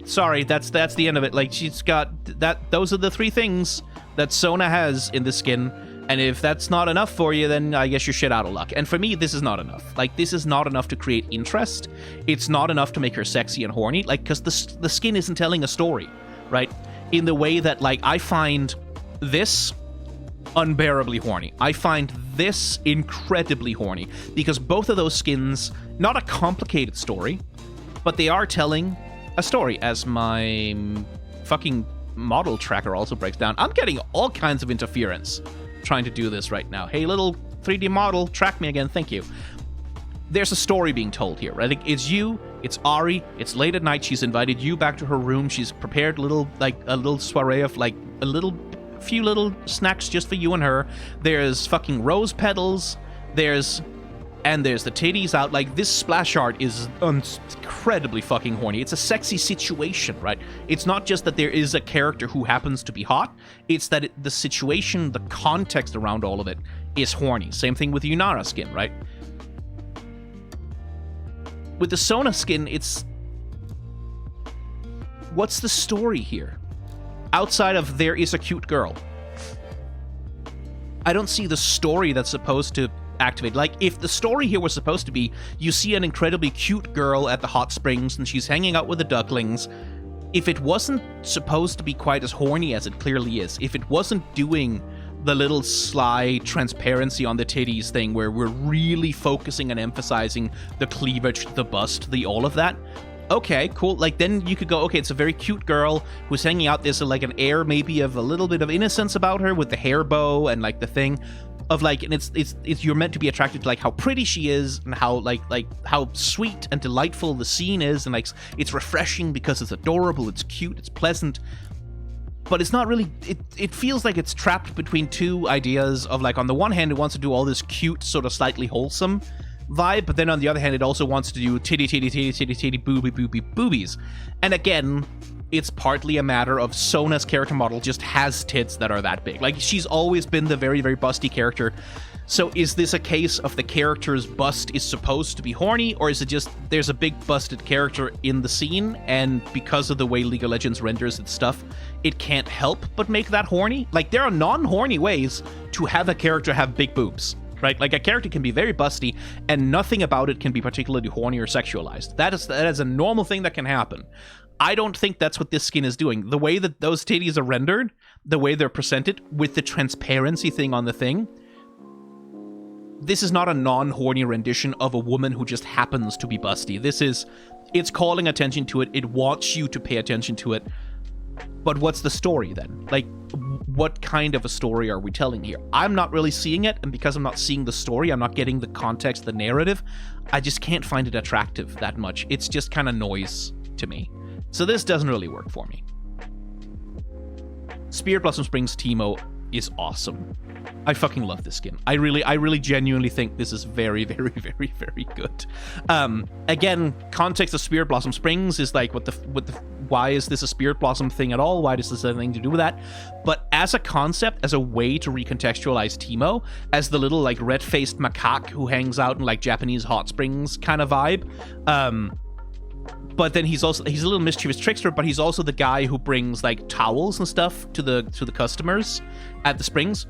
Sorry, that's the end of it. Like, she's got that. Those are the three things that Sona has in this skin. And if that's not enough for you, then I guess you're shit out of luck. And for me, this is not enough. Like, this is not enough to create interest. It's not enough to make her sexy and horny. Like, because the skin isn't telling a story, right? In the way that, like, I find this unbearably horny. I find this incredibly horny. Because both of those skins, not a complicated story, but they are telling a story, as my fucking model tracker also breaks down. I'm getting all kinds of interference trying to do this right now. Hey, little 3D model, track me again, thank you. There's a story being told here, right? It's you, it's Ahri, it's late at night, she's invited you back to her room, she's prepared a little soiree of, like, few little snacks just for you and her. There's fucking rose petals, there's the titties out. Like, this splash art is incredibly fucking horny. It's a sexy situation, right? It's not just that there is a character who happens to be hot, it's that the situation, the context around all of it is horny. Same thing with Yunara skin, right? With the Sona skin, it's... what's the story here? Outside of there is a cute girl. I don't see the story that's supposed to activate. Like, if the story here was supposed to be, you see an incredibly cute girl at the hot springs and she's hanging out with the ducklings, if it wasn't supposed to be quite as horny as it clearly is, if it wasn't doing the little sly transparency on the titties thing where we're really focusing and emphasizing the cleavage, the bust, the all of that, okay, cool. Like, then you could go, okay, it's a very cute girl who's hanging out. There's like an air maybe of a little bit of innocence about her with the hair bow and like the thing of like, and it's you're meant to be attracted to like how pretty she is and how like how sweet and delightful the scene is, and like it's refreshing because it's adorable, it's cute, it's pleasant. But it's not really, it feels like it's trapped between two ideas of, like, on the one hand it wants to do all this cute, sort of slightly wholesome vibe, but then on the other hand it also wants to do titty boobies. And again, it's partly a matter of Sona's character model just has tits that are that big. Like, she's always been the very, very busty character. So is this a case of the character's bust is supposed to be horny, or is it just there's a big busted character in the scene, and because of the way League of Legends renders its stuff, it can't help but make that horny? Like, there are non-horny ways to have a character have big boobs, right? Like, a character can be very busty, and nothing about it can be particularly horny or sexualized. That is a normal thing that can happen. I don't think that's what this skin is doing. The way that those titties are rendered, the way they're presented, with the transparency thing on the thing, this is not a non-horny rendition of a woman who just happens to be busty. It's calling attention to it. It wants you to pay attention to it. But what's the story then? Like, what kind of a story are we telling here? I'm not really seeing it, and because I'm not seeing the story, I'm not getting the context, the narrative, I just can't find it attractive that much. It's just kind of noise to me. So this doesn't really work for me. Spirit Blossom Springs Teemo is awesome. I fucking love this skin. I really genuinely think this is very, very, very, very good. Again, context of Spirit Blossom Springs is like, why is this a Spirit Blossom thing at all? Why does this have anything to do with that? But as a concept, as a way to recontextualize Teemo, as the little like red-faced macaque who hangs out in like Japanese hot springs kind of vibe, but then he's a little mischievous trickster, but he's also the guy who brings like towels and stuff to the customers at the springs.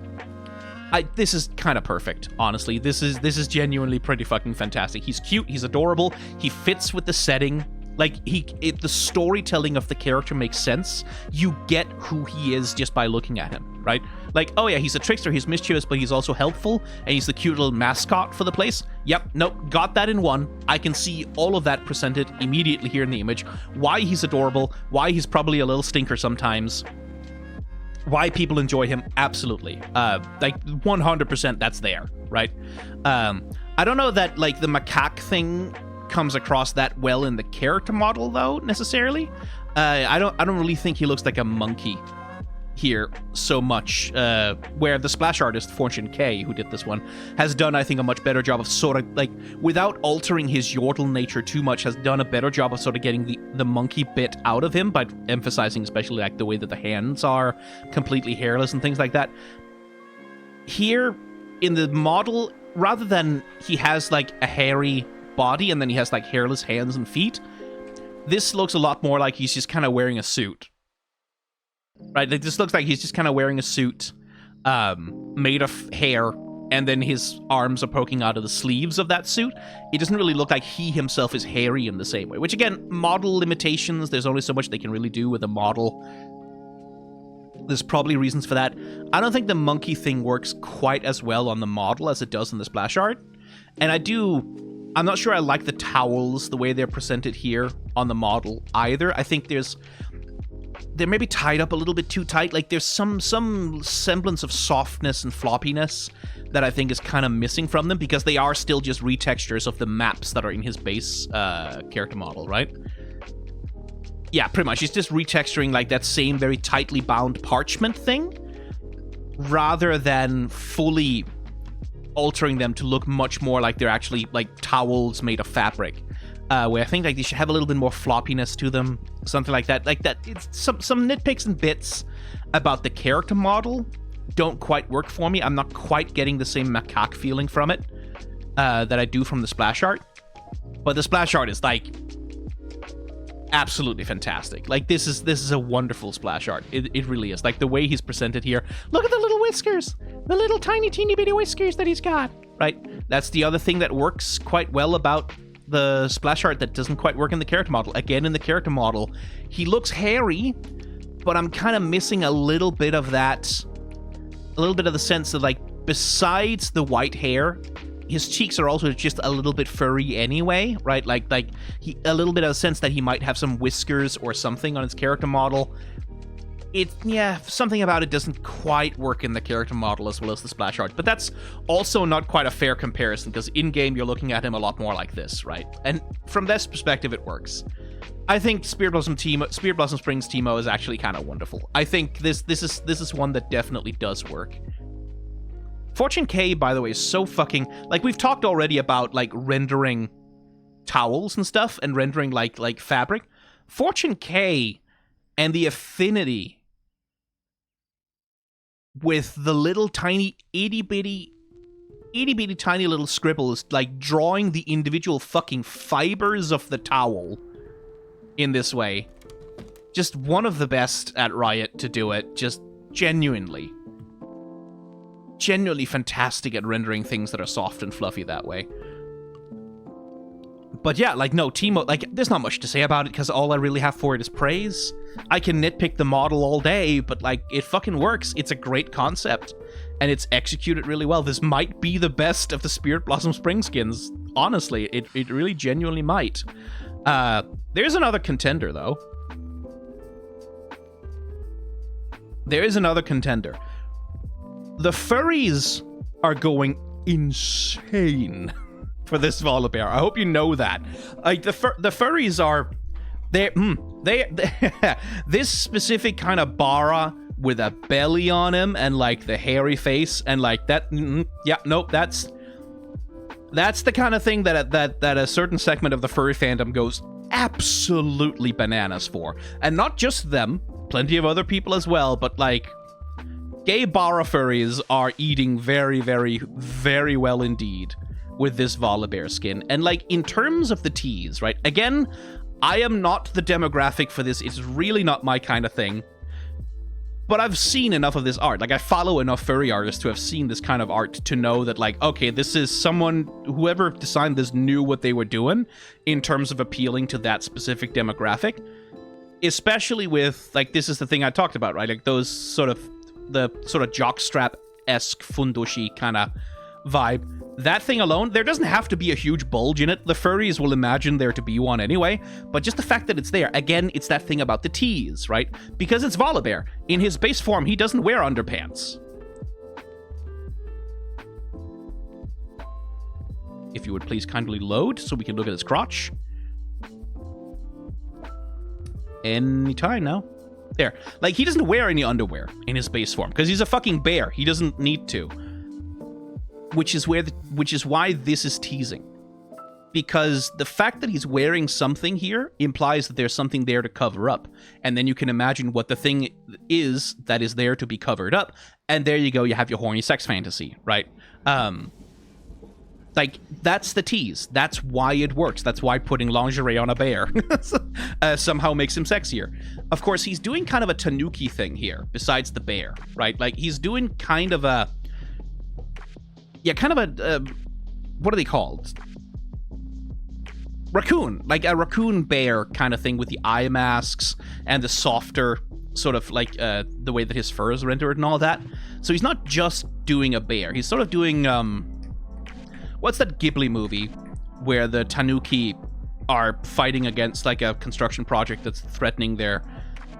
This is kind of perfect, honestly. This is genuinely pretty fucking fantastic. He's cute, he's adorable, he fits with the setting. Like, the storytelling of the character makes sense. You get who he is just by looking at him, right? Like, oh yeah, he's a trickster, he's mischievous, but he's also helpful, and he's the cute little mascot for the place. Yep, nope, got that in one. I can see all of that presented immediately here in the image. Why he's adorable, why he's probably a little stinker sometimes, why people enjoy him, absolutely. Like, 100% that's there, right? I don't know that, like, the macaque thing comes across that well in the character model, though, necessarily. I don't really think he looks like a monkey here so much, where the splash artist Fortune K, who did this one, has done, I think, a much better job of sort of, like, without altering his yordle nature too much, has done a better job of sort of getting the monkey bit out of him by emphasizing especially, like, the way that the hands are completely hairless and things like that. Here, in the model, rather than he has, like, a hairy body and then he has, like, hairless hands and feet, this looks a lot more like he's just kind of wearing a suit. Right, like, this looks like he's just kind of wearing a suit made of hair, and then his arms are poking out of the sleeves of that suit. It doesn't really look like he himself is hairy in the same way, which, again, model limitations. There's only so much they can really do with a model. There's probably reasons for that. I don't think the monkey thing works quite as well on the model as it does in the splash art. And I'm not sure I like the towels, the way they're presented here on the model either. I think they're maybe tied up a little bit too tight. Like, there's some semblance of softness and floppiness that I think is kind of missing from them, because they are still just retextures of the maps that are in his base character model, right? Yeah, pretty much. He's just retexturing, like, that same very tightly bound parchment thing, rather than fully altering them to look much more like they're actually, like, towels made of fabric. Where I think, like, they should have a little bit more floppiness to them, something like that. Like that, it's some nitpicks and bits about the character model don't quite work for me. I'm not quite getting the same macaque feeling from it that I do from the splash art. But the splash art is, like, absolutely fantastic. Like, this is a wonderful splash art. It really is. Like, the way he's presented here. Look at the little whiskers, the little tiny teeny bitty whiskers that he's got. Right, that's the other thing that works quite well about the splash art that doesn't quite work in the character model. Again, in the character model, he looks hairy, but I'm kind of missing a little bit of that, a little bit of the sense that, like, besides the white hair, his cheeks are also just a little bit furry anyway, right? Like a little bit of a sense that he might have some whiskers or something on his character model. Something about it doesn't quite work in the character model as well as the splash art. But that's also not quite a fair comparison, because in-game you're looking at him a lot more like this, right? And from this perspective, it works. I think Spirit Blossom Springs Teemo is actually kind of wonderful. I think this is one that definitely does work. Fortune K, by the way, is so fucking... Like, we've talked already about, like, rendering towels and stuff, and rendering, like fabric. Fortune K and the affinity with the little tiny itty-bitty tiny little scribbles, like, drawing the individual fucking fibers of the towel in this way. Just one of the best at Riot to do it. Just genuinely fantastic at rendering things that are soft and fluffy that way. But yeah, like, no, Teemo, like, there's not much to say about it, because all I really have for it is praise. I can nitpick the model all day, but, like, it fucking works. It's a great concept, and it's executed really well. This might be the best of the Spirit Blossom Spring skins. Honestly, it really genuinely might. There's another contender, though. There is another contender. The furries are going insane for this Volibar. I hope you know that. Like, the furries are... This specific kind of bara with a belly on him and like the hairy face and like that. Yeah, nope, that's the kind of thing that a certain segment of the furry fandom goes absolutely bananas for. And not just them, plenty of other people as well, but like gay bara furries are eating very, very, very well indeed with this Volibar skin. And like in terms of the teas, right? Again, I am not the demographic for this. It's really not my kind of thing. But I've seen enough of this art. Like, I follow enough furry artists to have seen this kind of art to know that, like, okay, this is someone, whoever designed this knew what they were doing in terms of appealing to that specific demographic. Especially with, like, this is the thing I talked about, right? Like, those sort of, the sort of jockstrap-esque fundushi kind of vibe. That thing alone, there doesn't have to be a huge bulge in it. The furries will imagine there to be one anyway, but just the fact that it's there, again, it's that thing about the tees, right? Because it's Volibar. In his base form, he doesn't wear underpants. If you would please kindly load so we can look at his crotch. Anytime now. There. Like, he doesn't wear any underwear in his base form, because he's a fucking bear. He doesn't need to. Which is why this is teasing. Because the fact that he's wearing something here implies that there's something there to cover up. And then you can imagine what the thing is that is there to be covered up. And there you go, you have your horny sex fantasy, right? Like, that's the tease. That's why it works. That's why putting lingerie on a bear somehow makes him sexier. Of course, he's doing kind of a tanuki thing here, besides the bear, right? Like, he's doing kind of a... Yeah, kind of a, what are they called? Raccoon. Like a raccoon bear kind of thing with the eye masks and the softer sort of like the way that his fur is rendered and all that. So he's not just doing a bear. He's sort of doing, what's that Ghibli movie where the tanuki are fighting against like a construction project that's threatening their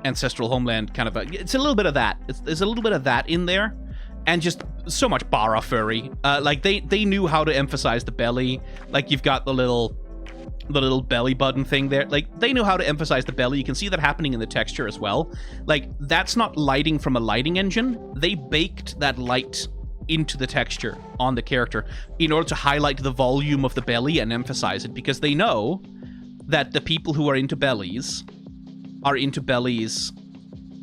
ancestral homeland kind of it's a little bit of that. There's a little bit of that in there. And just so much bara furry. Like, they knew how to emphasize the belly. Like, you've got the little belly button thing there. Like, they knew how to emphasize the belly. You can see that happening in the texture as well. Like, that's not lighting from a lighting engine. They baked that light into the texture on the character in order to highlight the volume of the belly and emphasize it, because they know that the people who are into bellies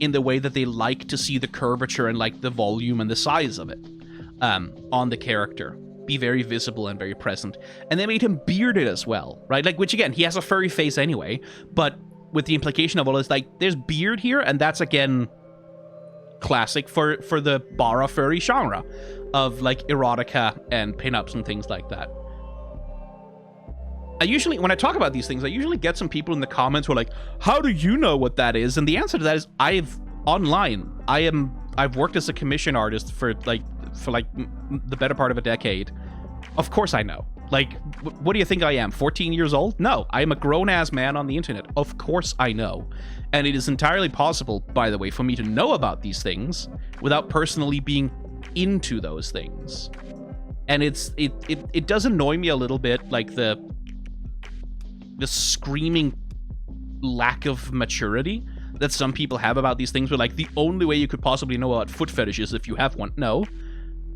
in the way that they like to see the curvature and like the volume and the size of it on the character be very visible and very present. And they made him bearded as well, right? Like, which again, he has a furry face anyway, but with the implication of all this, like, there's beard here, and that's again classic for the bara furry genre of like erotica and pinups and things like that. When I talk about these things, I usually get some people in the comments who are like, how do you know what that is? And the answer to that is, I've worked as a commission artist for the better part of a decade. Of course I know. Like, what do you think I am, 14 years old? No, I am a grown-ass man on the internet. Of course I know. And it is entirely possible, by the way, for me to know about these things without personally being into those things. And it does annoy me a little bit, like the screaming lack of maturity that some people have about these things, where like the only way you could possibly know about foot fetishes is if you have one. No,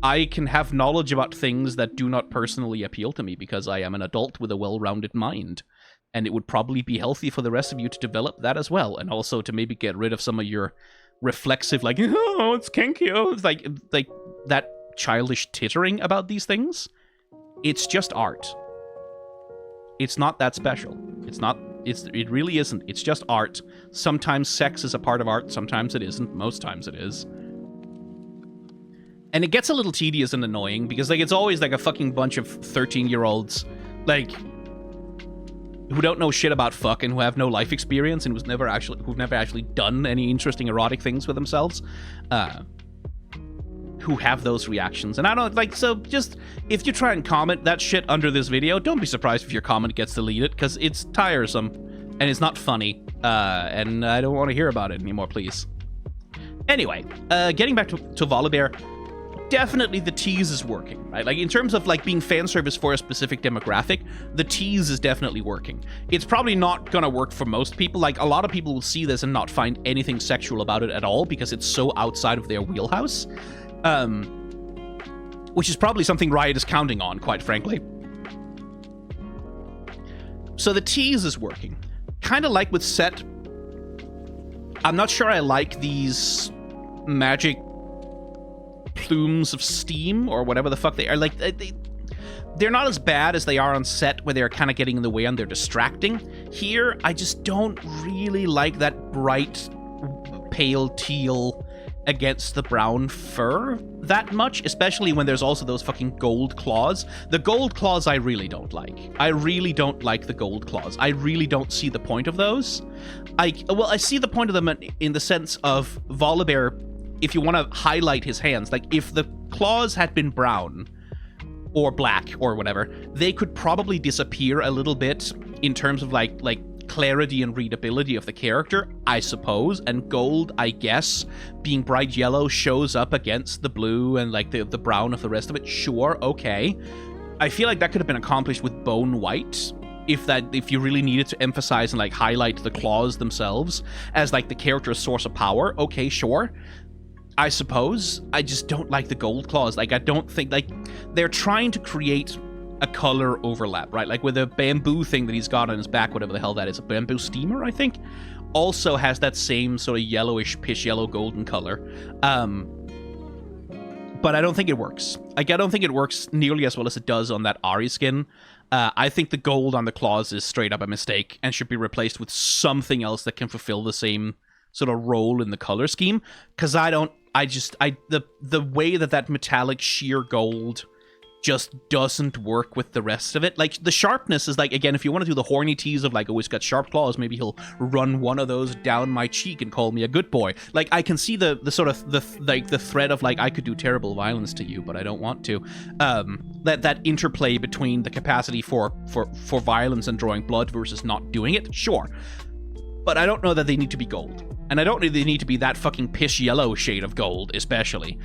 I can have knowledge about things that do not personally appeal to me because I am an adult with a well-rounded mind, and it would probably be healthy for the rest of you to develop that as well, and also to maybe get rid of some of your reflexive, like, oh, it's kinky, oh, it's like that childish tittering about these things. It's just art. It's not that special. It really isn't. It's just art. Sometimes sex is a part of art, sometimes it isn't, most times it is. And it gets a little tedious and annoying, because like it's always like a fucking bunch of 13-year-olds, like, who don't know shit about fucking, who have no life experience, and who've never actually done any interesting erotic things with themselves. Who have those reactions. And I don't, like, so just, if you try and comment that shit under this video, don't be surprised if your comment gets deleted, because it's tiresome, and it's not funny, and I don't want to hear about it anymore, please. Anyway, getting back to Volibar, definitely the tease is working, right? Like, in terms of, like, being fan service for a specific demographic, the tease is definitely working. It's probably not gonna work for most people. Like, a lot of people will see this and not find anything sexual about it at all because it's so outside of their wheelhouse. Which is probably something Riot is counting on, quite frankly. So the tease is working. Kind of like with Set. I'm not sure I like these magic plumes of steam or whatever the fuck they are. Like, they're not as bad as they are on Set, where they're kind of getting in the way and they're distracting. Here, I just don't really like that bright pale teal against the brown fur that much, especially when there's also those fucking gold claws. The gold claws I really don't like. I really don't like the gold claws. I really don't see the point of those. I see the point of them in the sense of Volibar, if you want to highlight his hands, like if the claws had been brown or black or whatever, they could probably disappear a little bit in terms of like clarity and readability of the character, I suppose. And gold, I guess, being bright yellow shows up against the blue and like the brown of the rest of it. Sure, okay. I feel like that could have been accomplished with bone white, if you really needed to emphasize and like highlight the claws themselves as like the character's source of power. Okay, sure, I suppose. I just don't like the gold claws. Like, I don't think, like, they're trying to create a color overlap, right? Like with the bamboo thing that he's got on his back, whatever the hell that is, a bamboo steamer, I think, also has that same sort of yellowish, pish yellow golden color. But I don't think it works. Like, I don't think it works nearly as well as it does on that Ahri skin. I think the gold on the claws is straight up a mistake and should be replaced with something else that can fulfill the same sort of role in the color scheme. Because the way that metallic sheer gold just doesn't work with the rest of it. Like, the sharpness is like, again, if you want to do the horny tease of like, oh, he's got sharp claws, maybe he'll run one of those down my cheek and call me a good boy. Like, I can see the sort of the thread of like, I could do terrible violence to you, but I don't want to. That interplay between the capacity for violence and drawing blood versus not doing it, sure. But I don't know that they need to be gold. And I don't know they need to be that fucking pish yellow shade of gold, especially.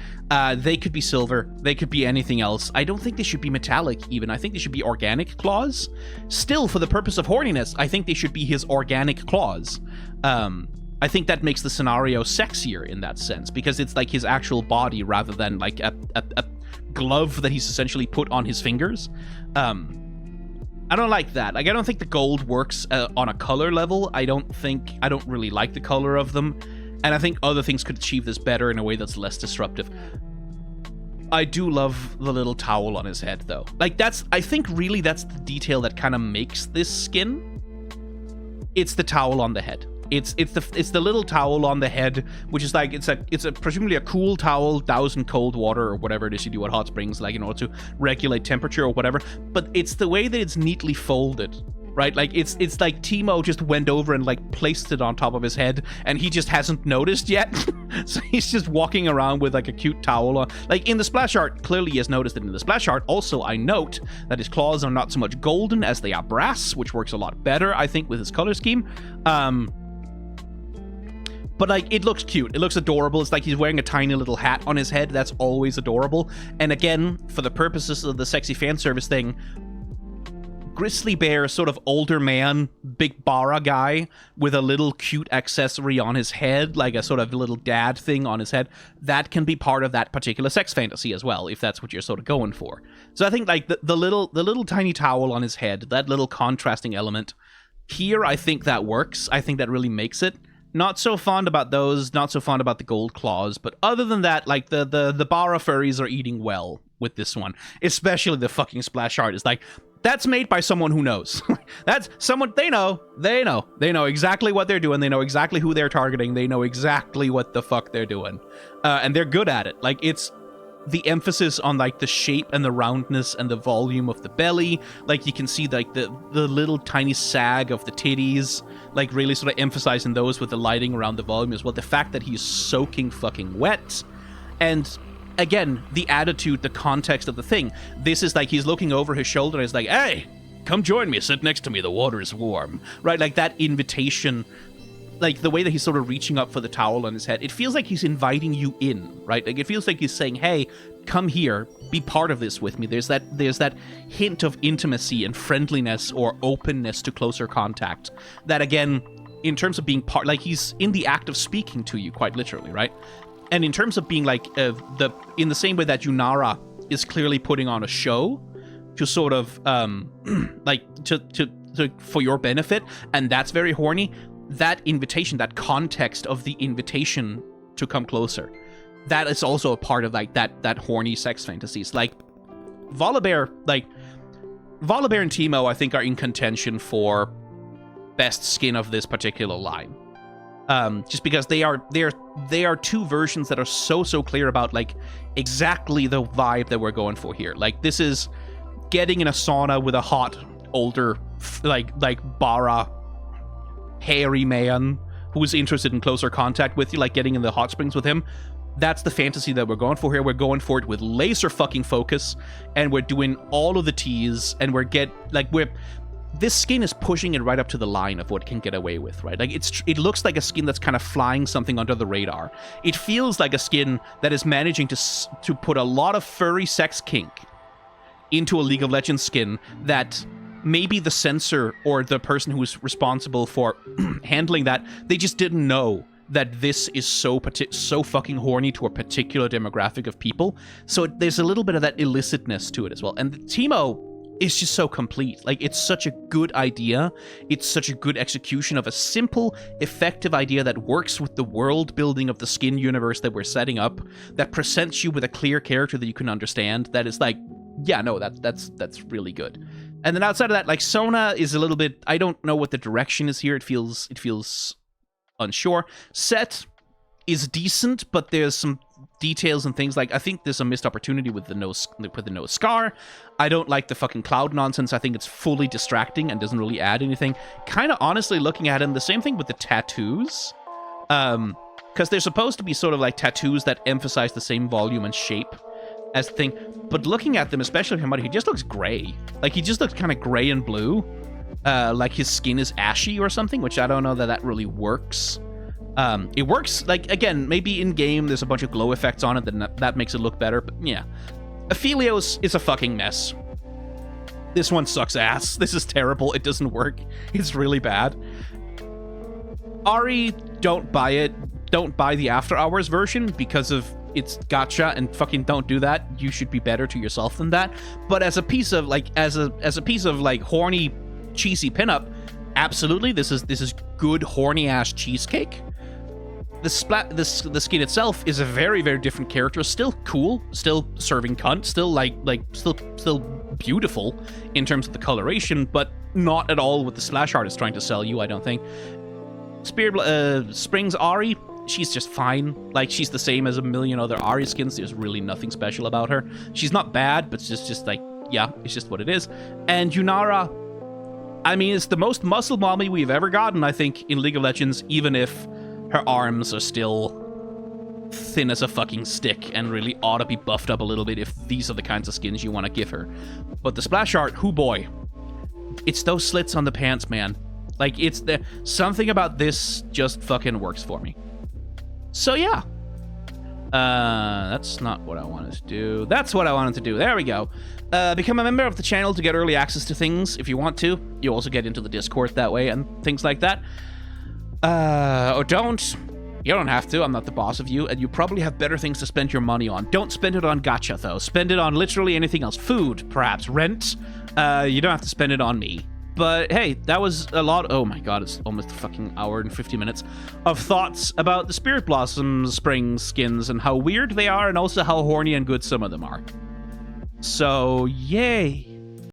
They could be silver. They could be anything else. I don't think they should be metallic, even. I think they should be organic claws. Still, for the purpose of horniness, I think they should be his organic claws. I think that makes the scenario sexier in that sense, because it's like his actual body rather than like a glove that he's essentially put on his fingers. I don't like that. Like, I don't think the gold works on a color level. I don't really like the color of them. And I think other things could achieve this better in a way that's less disruptive. I do love the little towel on his head, though. Like, I think really that's the detail that kind of makes this skin. It's the towel on the head. It's the little towel on the head, which is like, it's a presumably a cool towel doused in cold water or whatever it is you do at hot springs, like in order to regulate temperature or whatever. But it's the way that it's neatly folded, right? Like, it's like Teemo just went over and like placed it on top of his head, and he just hasn't noticed yet. So he's just walking around with like a cute towel on. Like, in the splash art, clearly he has noticed it in the splash art. Also, I note that his claws are not so much golden as they are brass, which works a lot better, I think, with his color scheme. But, like, it looks cute. It looks adorable. It's like he's wearing a tiny little hat on his head. That's always adorable. And again, for the purposes of the sexy fan service thing, Grizzly Bear, sort of older man, big bara guy with a little cute accessory on his head, like a sort of little dad thing on his head, that can be part of that particular sex fantasy as well, if that's what you're sort of going for. So I think, like, the little tiny towel on his head, that little contrasting element, here I think that works. I think that really makes it. Not so fond about those, not so fond about the gold claws, but other than that, like, the bara furries are eating well with this one. Especially the fucking splash art. It's like, that's made by someone who knows. That's someone, they know exactly what they're doing, they know exactly who they're targeting, they know exactly what the fuck they're doing. And they're good at it. Like, it's the emphasis on, like, the shape and the roundness and the volume of the belly. Like, you can see, like, the little tiny sag of the titties, like, really sort of emphasizing those with the lighting around the volume as well. The fact that he's soaking fucking wet. And again, the attitude, the context of the thing. This is like he's looking over his shoulder and he's like, hey, come join me, sit next to me, the water is warm. Right? Like, that invitation, like the way that he's sort of reaching up for the towel on his head, it feels like he's inviting you in, right? Like it feels like he's saying, hey, come here, be part of this with me. There's that hint of intimacy and friendliness or openness to closer contact that, again, in terms of being part, like he's in the act of speaking to you, quite literally, right? And in terms of being like in the same way that Yunara is clearly putting on a show to sort of like to for your benefit, and that's very horny. That invitation, that context of the invitation to come closer, that is also a part of like that horny sex fantasies. Like Volibar and Teemo, I think, are in contention for best skin of this particular line. Just because they are two versions that are so clear about like exactly the vibe that we're going for here. Like this is getting in a sauna with a hot older like bara hairy man who's interested in closer contact with you, like getting in the hot springs with him. That's the fantasy that we're going for here. We're going for it with laser fucking focus, and we're doing all of the teas, and this skin is pushing it right up to the line of what it can get away with, right? Like it looks like a skin that's kind of flying something under the radar. It feels like a skin that is managing to put a lot of furry sex kink into a League of Legends skin that maybe the censor or the person who's responsible for handling that, they just didn't know that this is so fucking horny to a particular demographic of people. So there's a little bit of that illicitness to it as well. And the Teemo is just so complete. Like, it's such a good idea. It's such a good execution of a simple, effective idea that works with the world building of the skin universe that we're setting up, that presents you with a clear character that you can understand, that is like, yeah, no, that's really good. And then outside of that, like, Sona is a little bit, I don't know what the direction is here. It feels unsure. Set is decent, but there's some details and things like, I think there's a missed opportunity with the nose scar. I don't like the fucking cloud nonsense. I think it's fully distracting and doesn't really add anything. Kind of honestly looking at him, the same thing with the tattoos. Because they're supposed to be sort of like tattoos that emphasize the same volume and shape as the thing. But looking at them, especially him, he just looks gray. Like, he just looks kind of gray and blue. Like his skin is ashy or something, which I don't know that really works. It works, like, again, maybe in-game there's a bunch of glow effects on it, then that makes it look better, but yeah. Aphelios is a fucking mess. This one sucks ass. This is terrible. It doesn't work. It's really bad. Ahri, don't buy it. Don't buy the After Hours version because of it's gacha, and fucking don't do that. You should be better to yourself than that. But as a piece of, like, as a piece of, like, horny, cheesy pinup, absolutely, this is good horny-ass cheesecake. The skin itself is a very, very different character. Still cool, still serving cunt, still still beautiful in terms of the coloration, but not at all what the splash art is trying to sell you, I don't think. Springs Ahri, she's just fine. Like, she's the same as a million other Ahri skins. There's really nothing special about her. She's not bad, but it's just like, yeah, it's just what it is. And Yunara, I mean, it's the most muscle mommy we've ever gotten, I think, in League of Legends, even if her arms are still thin as a fucking stick and really ought to be buffed up a little bit if these are the kinds of skins you want to give her. But the splash art, hoo boy. It's those slits on the pants, man. Like, it's something about this just fucking works for me. So, yeah. That's not what I wanted to do. That's what I wanted to do. There we go. Become a member of the channel to get early access to things if you want to. You also get into the Discord that way and things like that. Or don't. You don't have to. I'm not the boss of you, and you probably have better things to spend your money on. Don't spend it on gacha, though. Spend it on literally anything else. Food, perhaps. Rent. You don't have to spend it on me. But hey, that was a lot. Oh my god, it's almost a fucking hour and 50 minutes of thoughts about the Spirit Blossom Spring skins and how weird they are, and also how horny and good some of them are. So, yay.